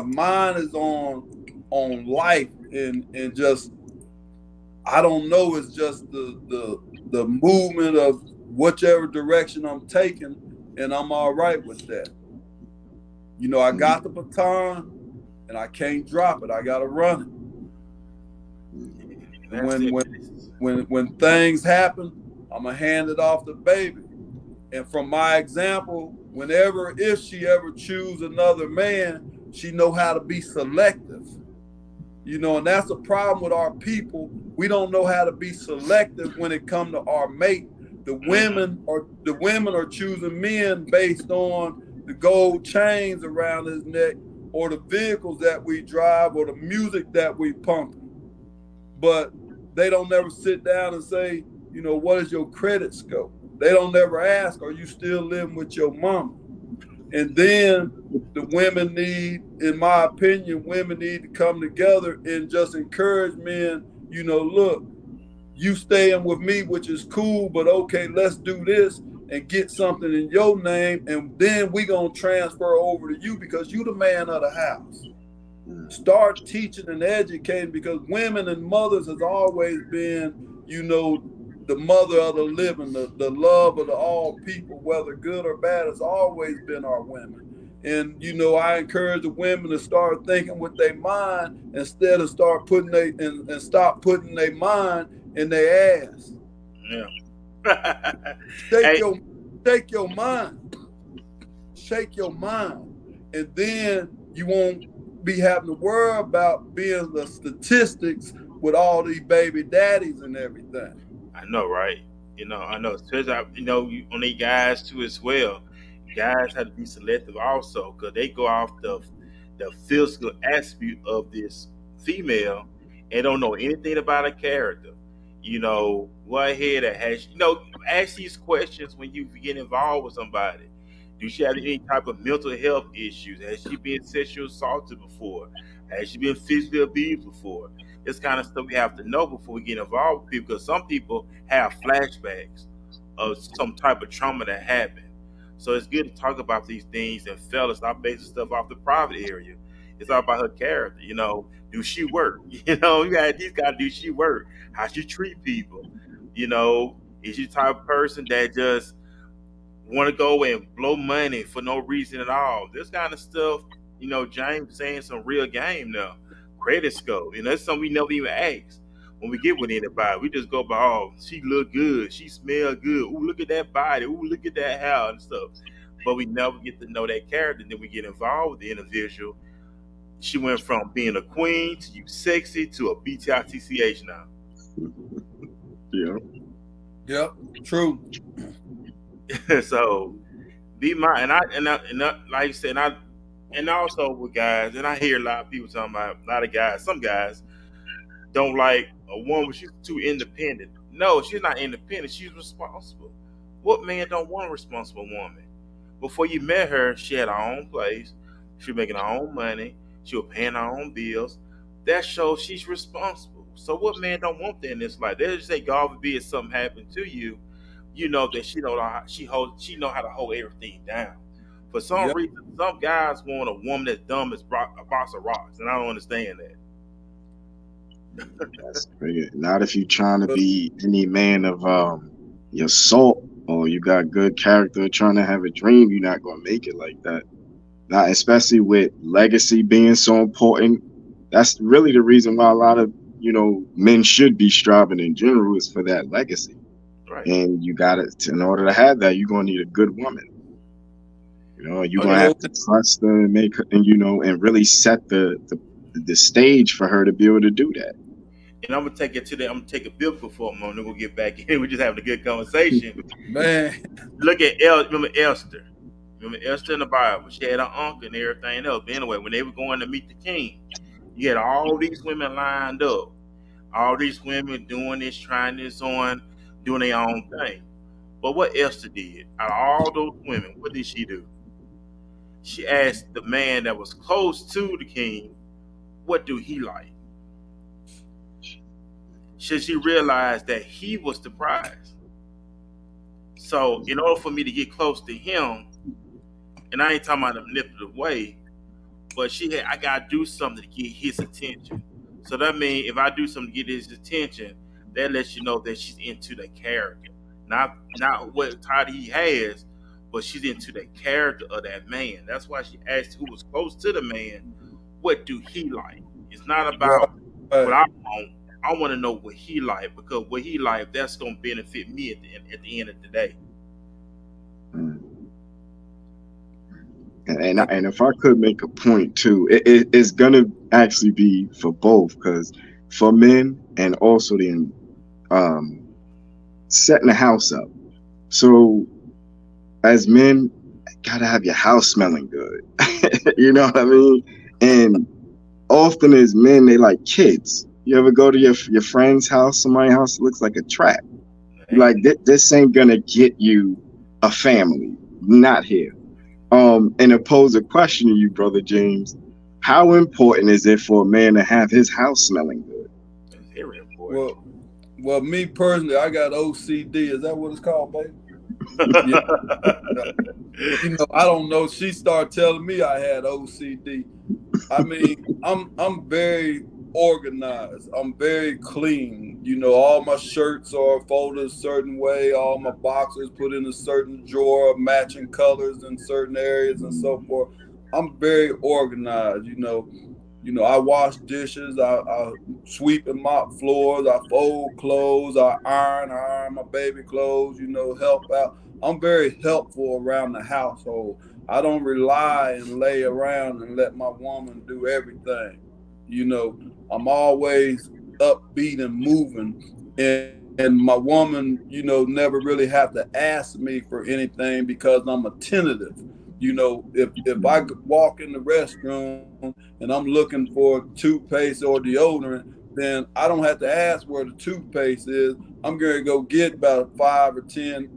C: mind is on life and just, I don't know, it's just the movement of whichever direction I'm taking, and I'm all right with that. You know, I got the baton and I can't drop it. I gotta run it. When things happen, I'm gonna hand it off to baby. And from my example, if she ever choose another man, she know how to be selective. You know, and that's a problem with our people. We don't know how to be selective when it comes to our mate. The women are choosing men based on the gold chains around his neck, or the vehicles that we drive, or the music that we pump. But they don't never sit down and say, you know, what is your credit score? They don't never ask, are you still living with your mama? And then the women in my opinion, women need to come together and just encourage men, you know, look, you staying with me, which is cool, but okay, let's do this and get something in your name, and then we gonna transfer over to you because you the man of the house. Start teaching and educating, because women and mothers has always been, you know, the mother of the living, the love of the all people, whether good or bad, has always been our women. And, you know, I encourage the women to start thinking with their mind instead of stop putting their mind in their ass.
A: Yeah.
C: Shake your mind, and then you won't be having to worry about being the statistics with all these baby daddies and everything.
A: I know, right? You know, I know. Especially, you know, on these guys too as well. Guys have to be selective also, because they go off the physical aspect of this female and don't know anything about her character. You know, go ahead and ask these questions when you get involved with somebody. Do she have any type of mental health issues? Has she been sexually assaulted before? Has she been physically abused before? This kind of stuff we have to know before we get involved with people, because some people have flashbacks of some type of trauma that happened. So it's good to talk about these things, and fellas, stop basing stuff off the private area. It's all about her character. You know, do she work? You know, you got these guys. Do she work? How she treat people? You know, is she the type of person that just want to go and blow money for no reason at all? This kind of stuff, you know, James saying some real game now. Credit score, you know, that's something we never even ask when we get with anybody. We just go by, oh, she look good, she smell good, ooh, look at that body, ooh, look at that hair and stuff. But we never get to know that character. Then we get involved with the individual. She went from being a queen to you sexy to a BTITCH now.
B: Yeah.
C: Yep. True.
A: So be my and I like you said, and also with guys, and I hear a lot of people talking about, a lot of guys, some guys don't like a woman, she's too independent. No, she's not independent, she's responsible. What man don't want a responsible woman? Before you met her, she had her own place, she was making her own money, she was paying her own bills. That shows she's responsible. So what man don't want that in this life? They just say, God forbid if something happened to you, you know that she know how to hold everything down For some
C: Yep.
A: reason, some guys want a woman that's dumb as a box of rocks, and I don't understand that.
B: That's big. Not if you're trying to be any man of your salt, or you got good character trying to have a dream, you're not gonna make it like that. Not especially with legacy being so important. That's really the reason why a lot of men should be striving in general, is for that legacy.
A: Right.
B: And you got it. In order to have that, you're gonna need a good woman. You're gonna have to trust her and make her, and really set the stage for her to be able to do that.
A: And I'm gonna take it to that. I'm gonna take a biblical for a moment. We'll get back in. We're just having a good conversation.
C: Man,
A: Look at remember Esther. Remember Esther in the Bible? She had her uncle and everything else. But anyway, when they were going to meet the king, you had all these women lined up. All these women doing this, trying this on, doing their own thing. But what Esther did, out of all those women, what did she do? She asked the man that was close to the king, what do he like? She realized that he was the prize. So in order for me to get close to him, and I ain't talking about a manipulative way, but I gotta do something to get his attention. So that means if I do something to get his attention, that lets you know that she's into the character. Not what title he has, but she's into the character of that man. That's why she asked who was close to the man, what do he like? It's not about what I want. I want to know what he like, because what he like, that's going to benefit me at the end of the day.
B: And if I could make a point too, it's gonna actually be for both, because for men and also then setting the house up. So as men, gotta have your house smelling good. You know what I mean? And often as men, they like kids. You ever go to your friend's house, somebody's house that looks like a trap? Like, this ain't gonna get you a family. Not here. And to pose a question to you, Brother James, how important is it for a man to have his house smelling good?
A: It's very important.
C: Well, me personally, I got OCD. Is that what it's called, baby? I don't know. She started telling me I had OCD. I mean, I'm very organized. I'm very clean. All my shirts are folded a certain way. All my boxers put in a certain drawer, matching colors in certain areas and so forth. I'm very organized. I wash dishes. I sweep and mop floors. I fold clothes. I iron my baby clothes. Help out. I'm very helpful around the household. I don't rely and lay around and let my woman do everything. I'm always upbeat and moving, and my woman, never really have to ask me for anything because I'm attentive. If I walk in the restroom and I'm looking for toothpaste or deodorant, then I don't have to ask where the toothpaste is. I'm going to go get about 5 or 10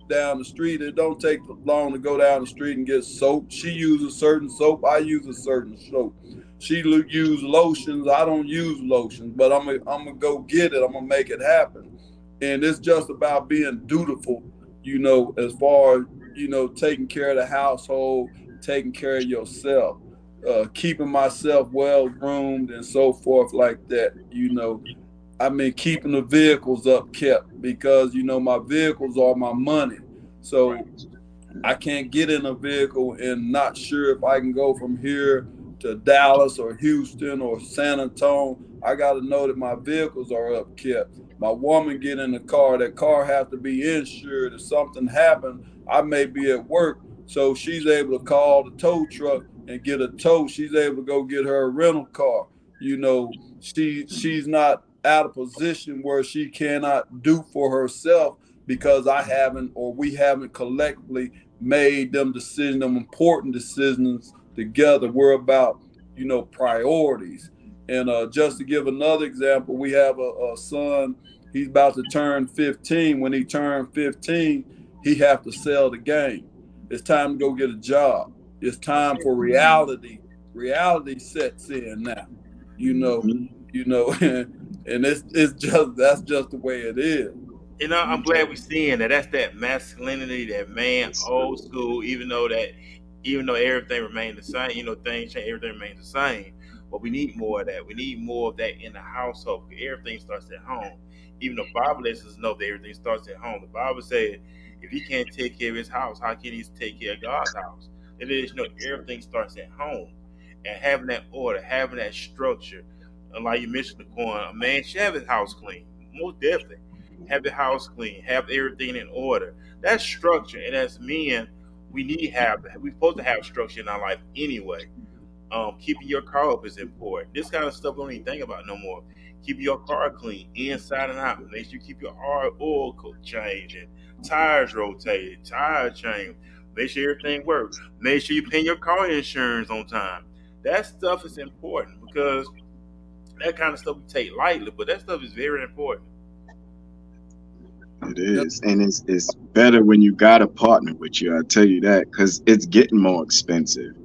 C: down the street. It don't take long to go down the street and get soap. She uses certain soap. I use a certain soap. She use lotions. I don't use lotions, but I'm gonna go get it. I'm gonna make it happen. And it's just about being dutiful, as far as, taking care of the household, taking care of yourself, keeping myself well groomed and so forth like that. Keeping the vehicles up kept, because, my vehicles are my money. So I can't get in a vehicle and not sure if I can go from here to Dallas or Houston or San Antonio. I got to know that my vehicles are up kept. My woman get in the car, that car has to be insured. If something happened, I may be at work, so she's able to call the tow truck and get a tow. She's able to go get her a rental car. She's not out of position where she cannot do for herself because we haven't collectively made them important decisions together. We're about, priorities. And just to give another example, we have a son. He's about to turn 15. When he turned 15, he have to sell the game. It's time to go get a job. It's time for reality. Reality sets in now, and that's just the way it is.
A: I'm glad we're seeing that. That's that masculinity, that man, old school, even though that even though everything remains the same, things change, everything remains the same. But we need more of that. We need more of that in the household. Everything starts at home. Even the Bible lets us know that everything starts at home. The Bible said, if he can't take care of his house, how can he take care of God's house? It is, everything starts at home. And having that order, having that structure, and like you mentioned, the coin, a man should have his house clean. Most definitely. Have the house clean, have everything in order. That's structure. And as men, we need to have that. We're supposed to have structure in our life anyway. Keeping your car up is important. This kind of stuff we don't even think about no more. Keep your car clean inside and out. Make sure you keep your oil changed and tires rotated, tire change. Make sure everything works. Make sure you pay your car insurance on time. That stuff is important because that kind of stuff we take lightly, but that stuff is very important.
B: It is, and it's better when you got a partner with you. I tell you that, because it's getting more expensive.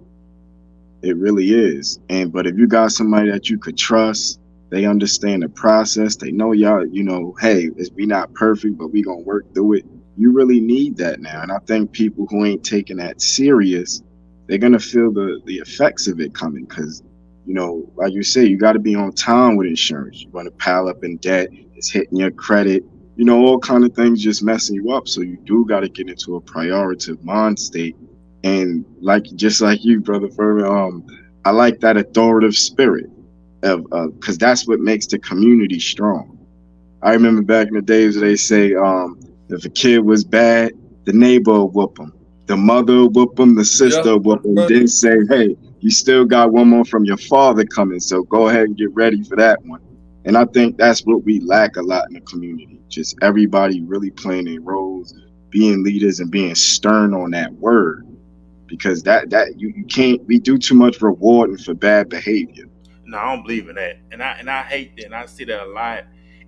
B: It really is. But if you got somebody that you could trust, they understand the process. They know y'all. Hey, we not perfect, but we gonna work through it. You really need that now, and I think people who ain't taking that serious, they're gonna feel the effects of it coming. Because like you say, you got to be on time with insurance. You're gonna pile up in debt. It's hitting your credit. All kind of things just messing you up. So you do got to get into a prioritative mind state. And just like you, Brother Furman, I like that authoritative spirit because that's what makes the community strong. I remember back in the days where they say, if a kid was bad, the neighbor would whoop him, the mother would whoop him, the sister would whoop him. Then say, hey, you still got one more from your father coming, so go ahead and get ready for that one. And I think that's what we lack a lot in the community. Just everybody really playing their roles, being leaders and being stern on that word. Because that you can't, we do too much rewarding for bad behavior.
A: No, I don't believe in that. And I hate that. And I see that a lot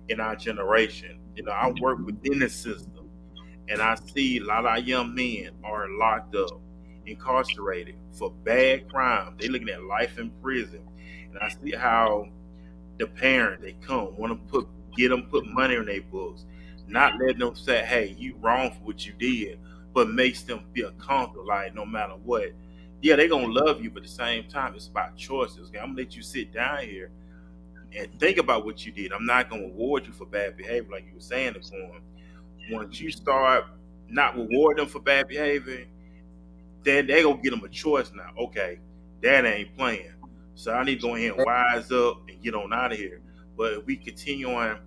A: in our generation. I work within the system and I see a lot of our young men are locked up, incarcerated for bad crimes. They're looking at life in prison. And I see how the parent, they come, want to get them put money in their books, not letting them say, hey, you wrong for what you did, but makes them feel comfortable, like no matter what. Yeah, they're going to love you, but at the same time, it's about choices. Okay? I'm going to let you sit down here and think about what you did. I'm not going to reward you for bad behavior, like you were saying, Daquan. Once you start not rewarding them for bad behavior, then they're going to get them a choice now. Okay, that ain't playing. So I need to go ahead and wise up and get on out of here. But if we continue on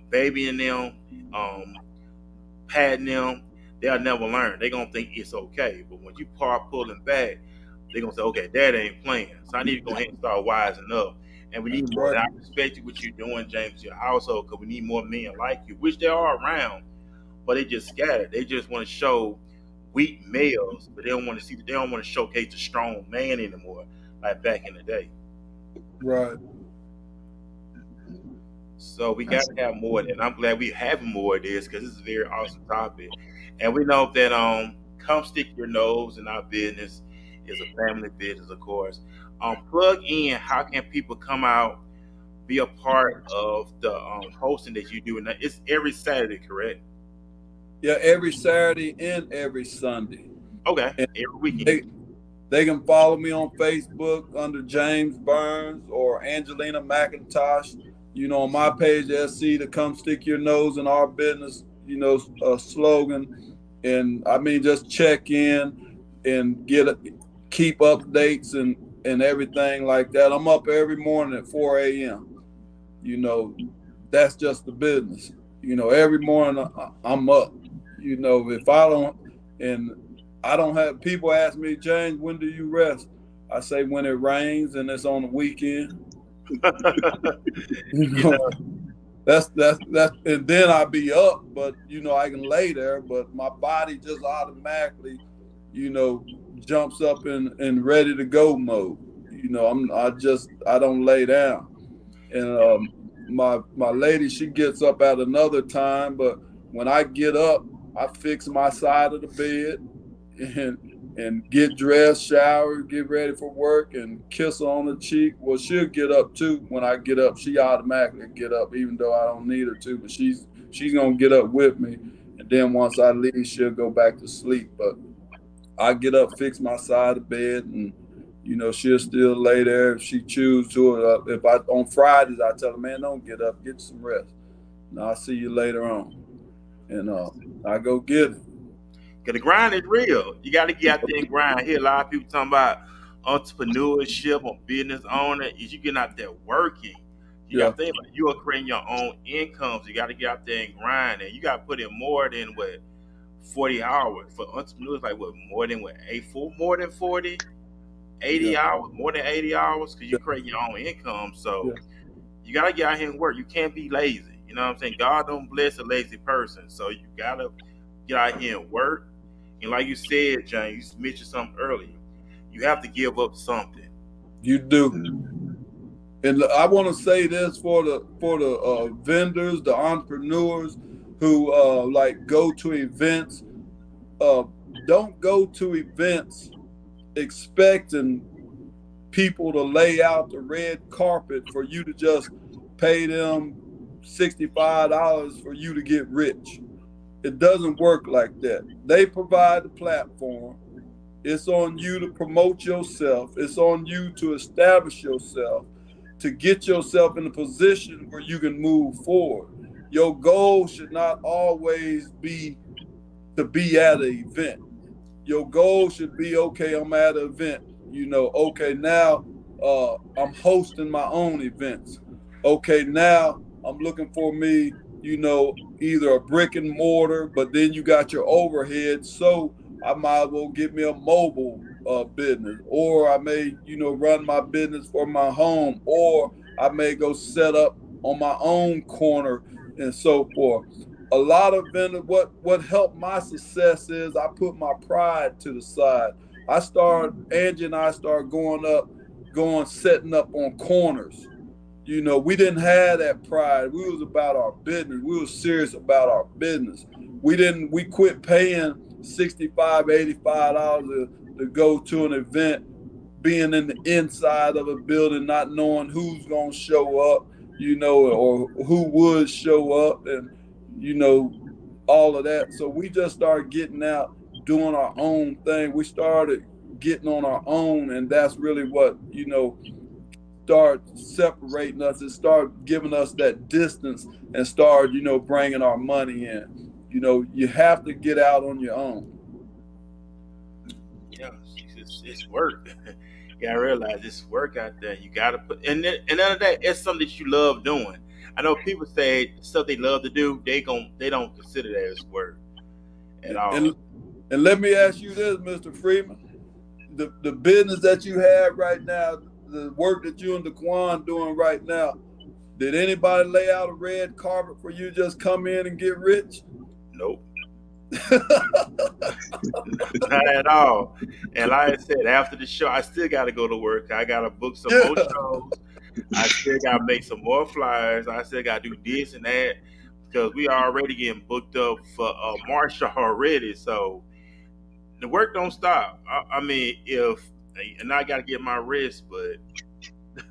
A: babying them, patting them, they'll never learn. They're going to think it's okay. But when you pulling back, they're going to say, okay, that ain't playing. So I need to go ahead and start wising up. And we need more. I respect you, what you're doing, James, your household, because we need more men like you, which there are around, but they just scattered. They just want to show weak males, but they don't want to showcase the strong man anymore, like back in the day.
C: Right.
A: So we got to have more of that. And I'm glad we have more of this because this is a very awesome topic. And we know that come stick your nose in our business is a family business, of course. Plug in, how can people come out, be a part of the hosting that you do? And it's every Saturday, correct?
C: Yeah, every Saturday and every Sunday.
A: Okay,
C: and
A: every weekend.
C: They can follow me on Facebook under James Burns or Angelina McIntosh. On my page, they'll see the Come Stick Your Nose in Our Business, slogan. And I mean, just check in and keep updates and everything like that. I'm up every morning at 4 a.m. That's just the business. Every morning I'm up. If I don't have, people ask me, James, when do you rest? I say when it rains and it's on the weekend. That's and then I'll be up, but I can lay there, but my body just automatically, jumps up and ready to go mode. I don't lay down. And my lady, she gets up at another time, but when I get up, I fix my side of the bed and get dressed, shower, get ready for work, and kiss her on the cheek. Well, she'll get up too. When I get up, she automatically get up, even though I don't need her to. But she's gonna get up with me, and then once I leave, she'll go back to sleep. But I get up, fix my side of bed, and you know, she'll still lay there if she chooses to. If I on Fridays, I tell her, man, don't get up, get some rest. And I'll see you later on. And I go get it.
A: Cause the grind is real. You got to get out there and grind. I hear a lot of people talking about entrepreneurship or business owner. Is you getting out there working? You got to think about it. You are creating your own income. So you got to get out there and grind, and you got to put in more than 40 hours for entrepreneurs. Like more than 40, 80 hours, more than 80 hours, because you create your own income. So you got to get out here and work. You can't be lazy. You know what I'm saying? God don't bless a lazy person. So you got to get out here and work. And like you said, John, you mentioned something earlier. You have to give up something.
C: You do. And I want to say this for the vendors, the entrepreneurs who like go to events. Don't go to events expecting people to lay out the red carpet for you to just pay them $65 for you to get rich. It doesn't work like that. They provide the platform. It's on you to promote yourself. It's on you to establish yourself, to get yourself in a position where you can move forward. Your goal should not always be to be at an event. Your goal should be, okay, I'm at an event. You know, okay, now I'm hosting my own events. Okay, now I'm looking for me, you know, either a brick and mortar, but then you got your overhead. So I might as well get me a mobile business, or I may, you know, run my business for my home, or I may go set up on my own corner and so forth. A lot of vendors, what helped my success is I put my pride to the side. Angie and I started setting up on corners. You know, we didn't have that pride. We was about our business. We was serious about our business. We quit paying $65, $85 to go to an event, being in the inside of a building, not knowing who's going to show up, you know, or who would show up, and, you know, all of that. So we just started getting out, doing our own thing. We started getting on our own, and that's really what, you know, start separating us and start giving us that distance and start, you know, bringing our money in. You know, you have to get out on your own.
A: Yeah, it's work. You gotta realize it's work out there. You gotta put, and none of that, it's something that you love doing. I know people say stuff they love to do, they don't consider that as work at all.
C: And let me ask you this, Mr. Freeman, the business that you have right now, the work that you and Daquan doing right now, did anybody lay out a red carpet for you just come in and get rich?
A: Nope. Not at all. And like I said, after the show, I still got to go to work. I got to book some more shows. I still got to make some more flyers. I still got to do this and that, because we already getting booked up for March already. So the work don't stop. I mean, and I got to get my rest, but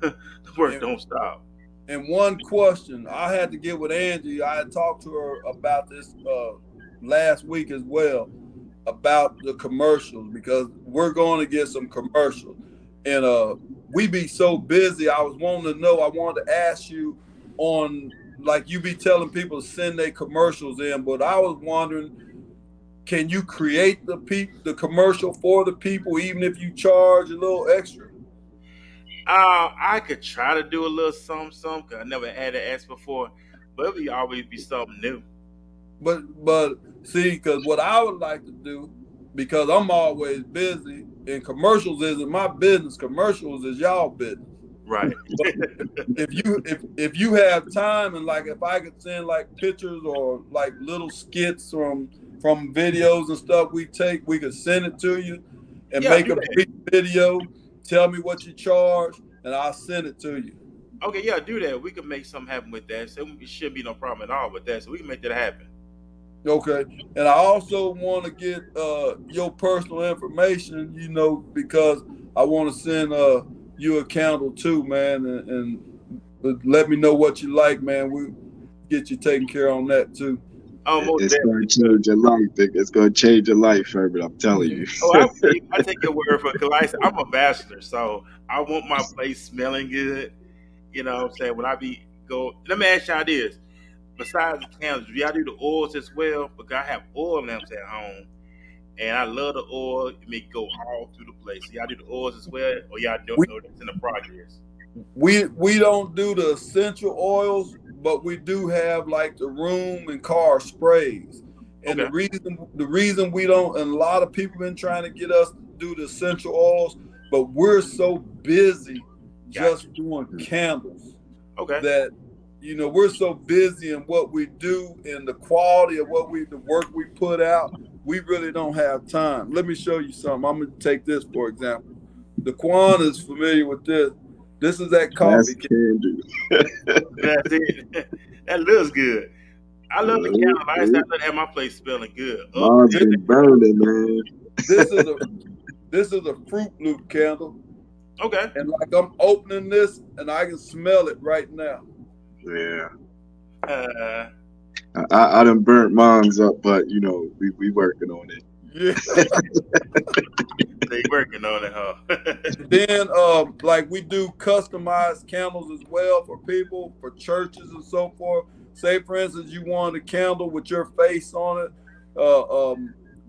A: the work don't stop.
C: And one question, I had to get with Angie. I had talked to her about this last week as well, about the commercials, because we're going to get some commercials. And we be so busy. I wanted to ask you on, like, you be telling people to send their commercials in, but I was wondering, can you create the commercial for the people, even if you charge a little extra?
A: I could try to do a little something, because I never had to ask before, but it would always be something new.
C: But see, because what I would like to do, because I'm always busy, and commercials isn't my business, commercials is y'all business.
A: Right.
C: if you have time, and like if I could send like pictures or like little skits from videos and stuff we could send it to you and make a brief video, tell me what you charge, and I'll send it to you.
A: Okay, yeah, do that. We can make something happen with that. So it should be no problem at all with that. So we can make that happen. Okay.
C: And I also want to get your personal information, you know, because I want to send you a candle too, man, and let me know what you like, man. We'll get you taken care of on that too.
A: Oh, most
B: It's going
A: definitely.
B: to change your life. It's going to change your life, Herbert. I'm telling you.
A: Oh, I take your word for it. Cause like I said, I'm a bachelor, so I want my place smelling good. You know what I'm saying? When I be go, let me ask y'all this. Besides the candles, do y'all do the oils as well? Because I have oil lamps at home, and I love the oil. It make it go all through the place. So y'all do the oils as well, or y'all don't
C: We
A: know that's in the progress?
C: we don't do the essential oils, but we do have like the room and car sprays. And
A: Okay,
C: the reason we don't, and a lot of people been trying to get us to do the essential oils, but we're so busy
A: gotcha.
C: just doing candles
A: Okay,
C: that we're so busy in what we do and the quality of the work we put out, we really don't have time. Let me show you something. I'm gonna take this for example. The Quan is familiar with this. This is that
B: That's
C: coffee.
B: candy.
A: that's it. That looks good. I love the candle. Like I said, I love to have my place smelling good. Up
B: Mine's
C: This,
B: been burning, man.
C: this is a this is a Fruit Loop candle,
A: okay.
C: and like I'm opening this and I can smell it right now.
B: Yeah.
A: Uh,
B: I done burnt mine's up, but we working on it.
C: Yeah.
A: they working on it, huh?
C: Then like we do customized candles as well for people, for churches and so forth. Say for instance you wanted a candle with your face on it,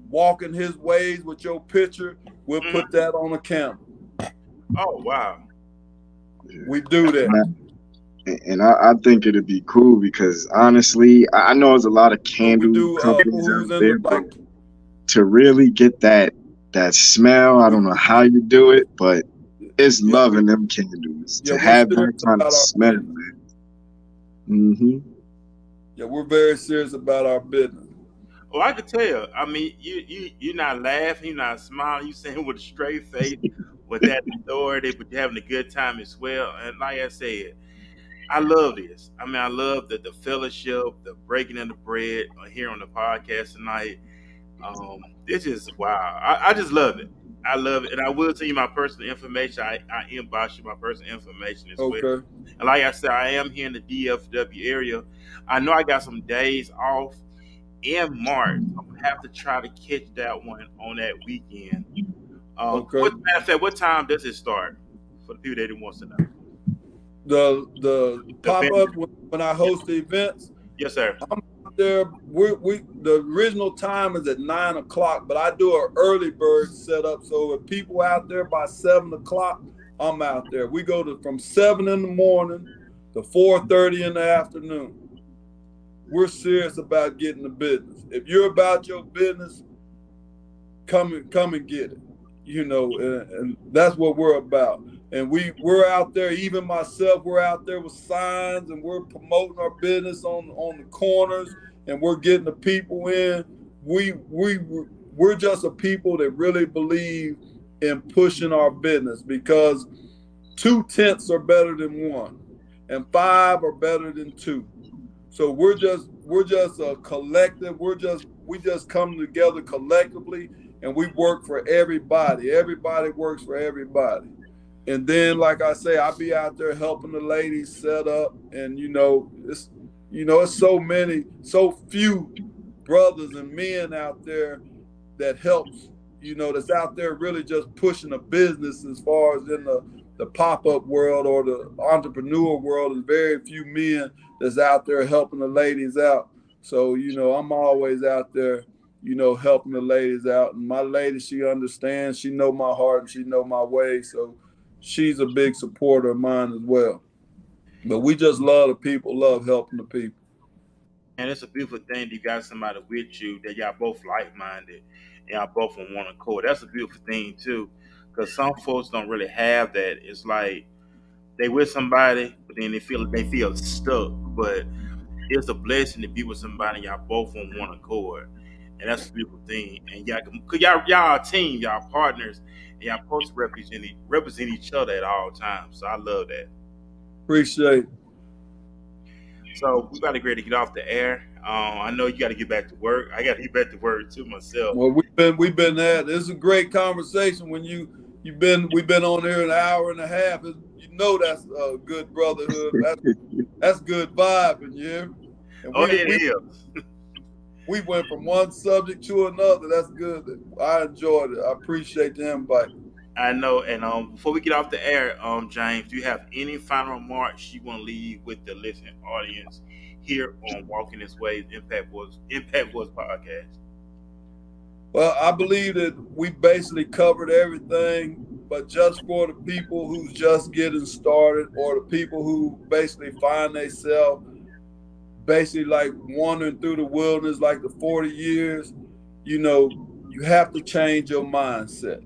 C: walking his ways with your picture, we'll put that on a candle.
A: Oh wow.
C: We do that.
B: And I think it'd be cool because honestly, I know there's a lot of
C: We
B: candle
C: do
B: companies
C: who's
B: out
C: in
B: there,
C: the like
B: but to really get that smell, I don't know how you do it, but it's
C: yeah,
B: loving them candles to
C: we're
B: have
C: serious
B: that kind
C: about
B: of
C: our
B: smell,
C: business.
B: man. Mm-hmm.
C: Yeah, we're very serious about our business.
A: Oh, I could tell. I mean, you're not laughing, you're not smiling, you saying with a straight face, with that authority, but you're having a good time as well. And like I said, I love this. I mean, I love the fellowship, the breaking of the bread here on the podcast tonight. It's just wow. I just love it. I love it, and I will tell you my personal information. I inbox you my personal information as well.
C: Okay.
A: And like I said, I am here in the DFW area. I know I got some days off in March. I'm gonna have to try to catch that one on that weekend.
C: Okay.
A: Matter of fact, what time does it start? For the people that wants to know.
C: The pop
A: Event.
C: up when I host the events,
A: Yes, sir.
C: I'm out there. The original time is at 9 o'clock, but I do an early bird setup. So if people out there by 7 o'clock, I'm out there. We go from 7 in the morning to 4:30 in the afternoon. We're serious about getting the business. If you're about your business, come and get it. And that's what we're about. And we're out there, even myself, we're out there with signs and we're promoting our business on the corners and we're getting the people in. We're just a people that really believe in pushing our business because 2 tenths are better than 1 and 5 are better than 2. So we're just a collective. We just come together collectively and we work for everybody. Everybody works for everybody. And then, like I say, I be out there helping the ladies set up, and it's so few brothers and men out there that helps, that's out there really just pushing a business as far as in the pop-up world or the entrepreneur world. There's very few men that's out there helping the ladies out. So, I'm always out there, helping the ladies out. And my lady, she understands, she know my heart and she know my way. So she's a big supporter of mine as well. But we just love the people, love helping the people.
A: And it's a beautiful thing that you got somebody with you that y'all both like-minded and y'all both on one accord. That's a beautiful thing too, because some folks don't really have that. It's like they with somebody, but then they feel stuck. But it's a blessing to be with somebody y'all both on one accord, and that's a beautiful thing. And y'all a team, y'all partners, and y'all supposed to represent each other at all times. So I love that.
C: Appreciate it.
A: So we about to get off the air. I know you got to get back to work. I got to get back to work too myself.
C: Well, we've been at this is a great conversation. When we've been on here an hour and a half. That's a good brotherhood. That's good vibing, yeah. And
A: it is.
C: we went from one subject to another. That's good. I enjoyed it. I appreciate the invite.
A: I know. And before we get off the air, James, do you have any final remarks you want to leave with the listening audience here on Walking This Way Impact Wars podcast?
C: Well, I believe that we basically covered everything, but just for the people who's just getting started, or the people who basically find themselves basically like wandering through the wilderness like the 40 years, you have to change your mindset.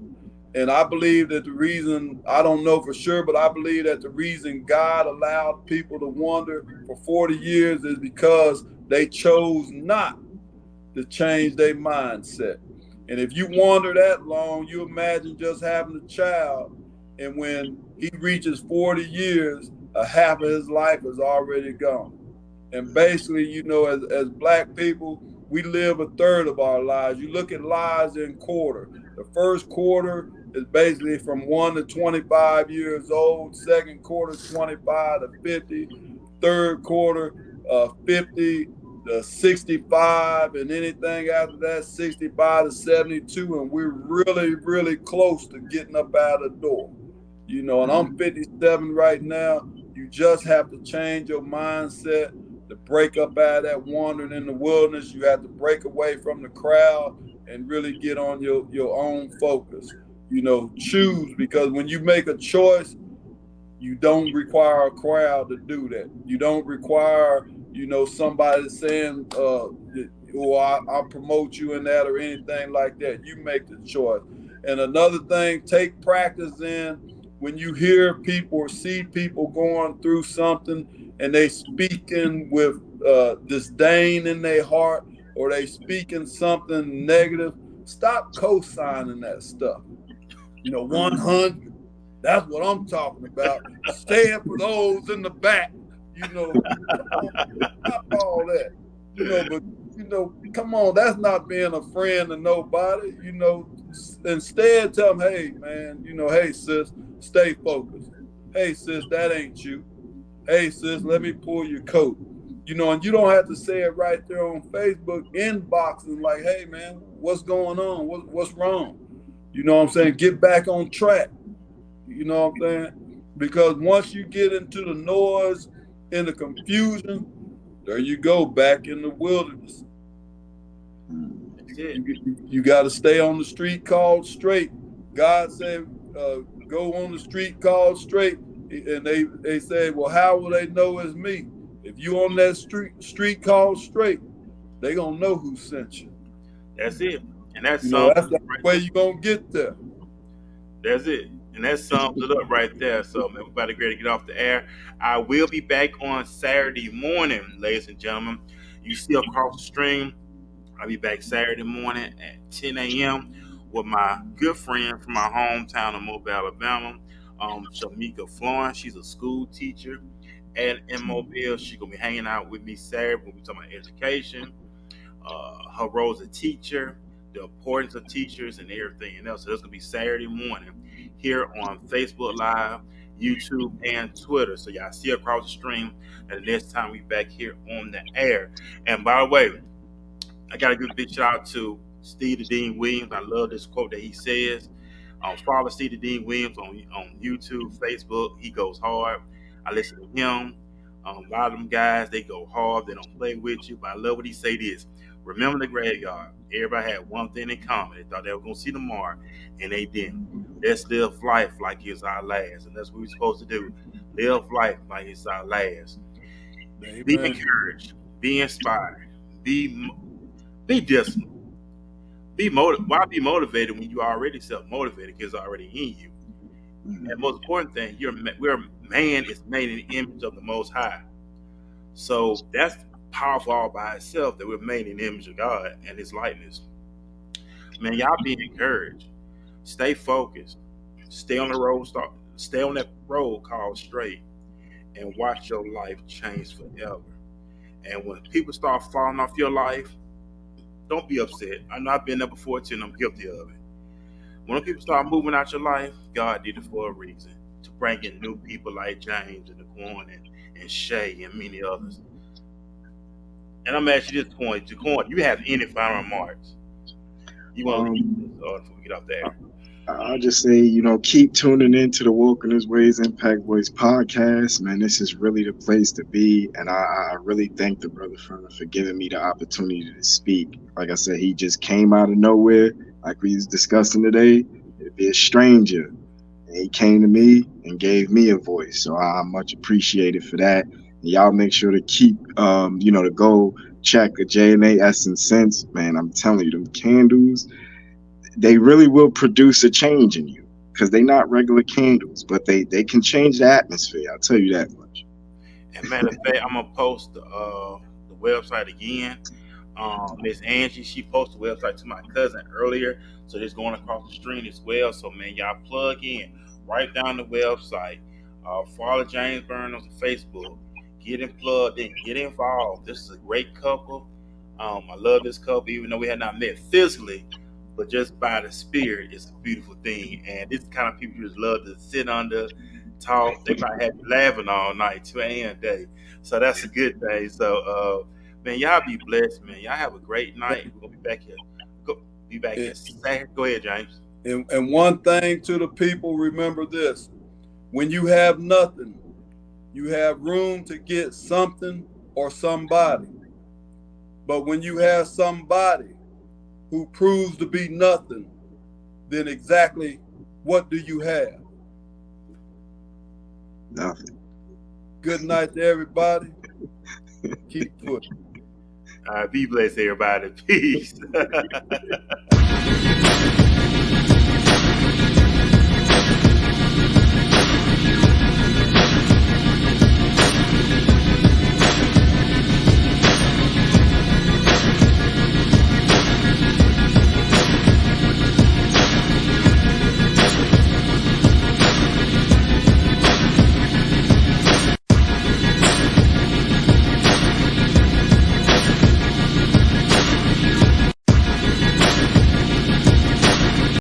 C: And I believe that the reason, I don't know for sure, but I believe that the reason God allowed people to wander for 40 years is because they chose not to change their mindset. And if you wander that long, you imagine just having a child, and when he reaches 40 years, a half of his life is already gone. And basically, as Black people, we live a third of our lives. You look at lives in quarter. The first quarter is basically from 1 to 25 years old. Second quarter, 25 to 50. Third quarter, 50 to 65. And anything after that, 65 to 72. And we're really, really close to getting up out of the door. And I'm 57 right now. You just have to change your mindset to break up out of that wandering in the wilderness. You have to break away from the crowd and really get on your own focus. Choose, because when you make a choice, you don't require a crowd to do that. You don't require, somebody saying, I'll promote you in that or anything like that. You make the choice. And another thing, take practice in when you hear people or see people going through something and they speaking with disdain in their heart, or they speaking something negative, stop co-signing that stuff. 100, that's what I'm talking about. Stand for those in the back, stop all that. But come on, that's not being a friend to nobody. Instead tell them, hey man, hey sis, stay focused. Hey sis, that ain't you. Hey sis, let me pull your coat. And you don't have to say it right there on Facebook, inboxing like, hey man, what's going on? What's wrong? You know what I'm saying? Get back on track. You know what I'm saying? Because once you get into the noise and the confusion, there you go, back in the wilderness. You got to stay on the street called straight. God said, go on the street called straight. And they say, well, how will they know it's me? If you on that street called straight, they going to know who sent you.
A: That's it. And that's
C: the way you're going to get there.
A: That's it. And that sums it up right there. So, man, we're about to get off the air. I will be back on Saturday morning, ladies and gentlemen. You see across the stream, I'll be back Saturday morning at 10 a.m. with my good friend from my hometown of Mobile, Alabama, Shamika Florence. She's a school teacher in Mobile. She's going to be hanging out with me Saturday. We'll be talking about education, her role as a teacher, the importance of teachers, and everything else. So that's going to be Saturday morning here on Facebook Live, YouTube, and Twitter. So y'all see across the stream, and the next time we back here on the air. And by the way, I got to give a big shout out to Steve the Dean Williams. I love this quote that he says. Follow Steve the Dean Williams on YouTube, Facebook. He goes hard. I listen to him. A lot of them guys, they go hard. They don't play with you. But I love what he say this. Remember the graveyard. Everybody had one thing in common. They thought they were going to see tomorrow, and they didn't. Let's live life like it's our last. And that's what we're supposed to do. Live life like it's our last. Amen. Be encouraged. Be inspired. Be disciplined. Why be motivated when you already self-motivated because it's already in you? And the most important thing, man is made in the image of the Most High. So that's powerful all by itself, that we're made in the image of God and His likeness. Man, y'all be encouraged. Stay focused. Stay on the road. Stay on that road called straight, and watch your life change forever. And when people start falling off your life, don't be upset. I know I've been there before too, and I'm guilty of it. When people start moving out your life, God did it for a reason, to bring in new people like James and Daquan and Shay and many others. And I'm asking you this point, Jaquan, you have any final remarks? You want to before we get off there?
B: I'll just say, keep tuning into the Walk in His Ways Impact Voice podcast, man. This is really the place to be. And I really thank the brother for giving me the opportunity to speak. Like I said, he just came out of nowhere, like we was discussing today. It'd be a stranger. And he came to me and gave me a voice. So I'm much appreciated for that. And y'all make sure to keep, to go check the J&A Essence Scents. Man, I'm telling you, them candles, they really will produce a change in you, because they're not regular candles, but they can change the atmosphere. I'll tell you that much.
A: And matter of fact, I'm gonna post the website again. Miss Angie, she posted the website to my cousin earlier, so it's going across the stream as well. So man, y'all plug in, write down the website, follow James Burns on Facebook, get plugged in, get involved. This is a great couple. I love this couple, even though we had not met physically. But just by the spirit, it's a beautiful thing. And this kind of people you just love to sit under, talk. They might have you laughing all night, 2 a.m. day. So that's a good thing. So, man, y'all be blessed, man. Y'all have a great night. We're going to be back here. Go ahead, James.
C: And one thing to the people, remember this. When you have nothing, you have room to get something or somebody. But when you have somebody who proves to be nothing, then exactly what do you have?
B: Nothing.
C: Good night to everybody. Keep pushing.
A: All right, be blessed, everybody. Peace.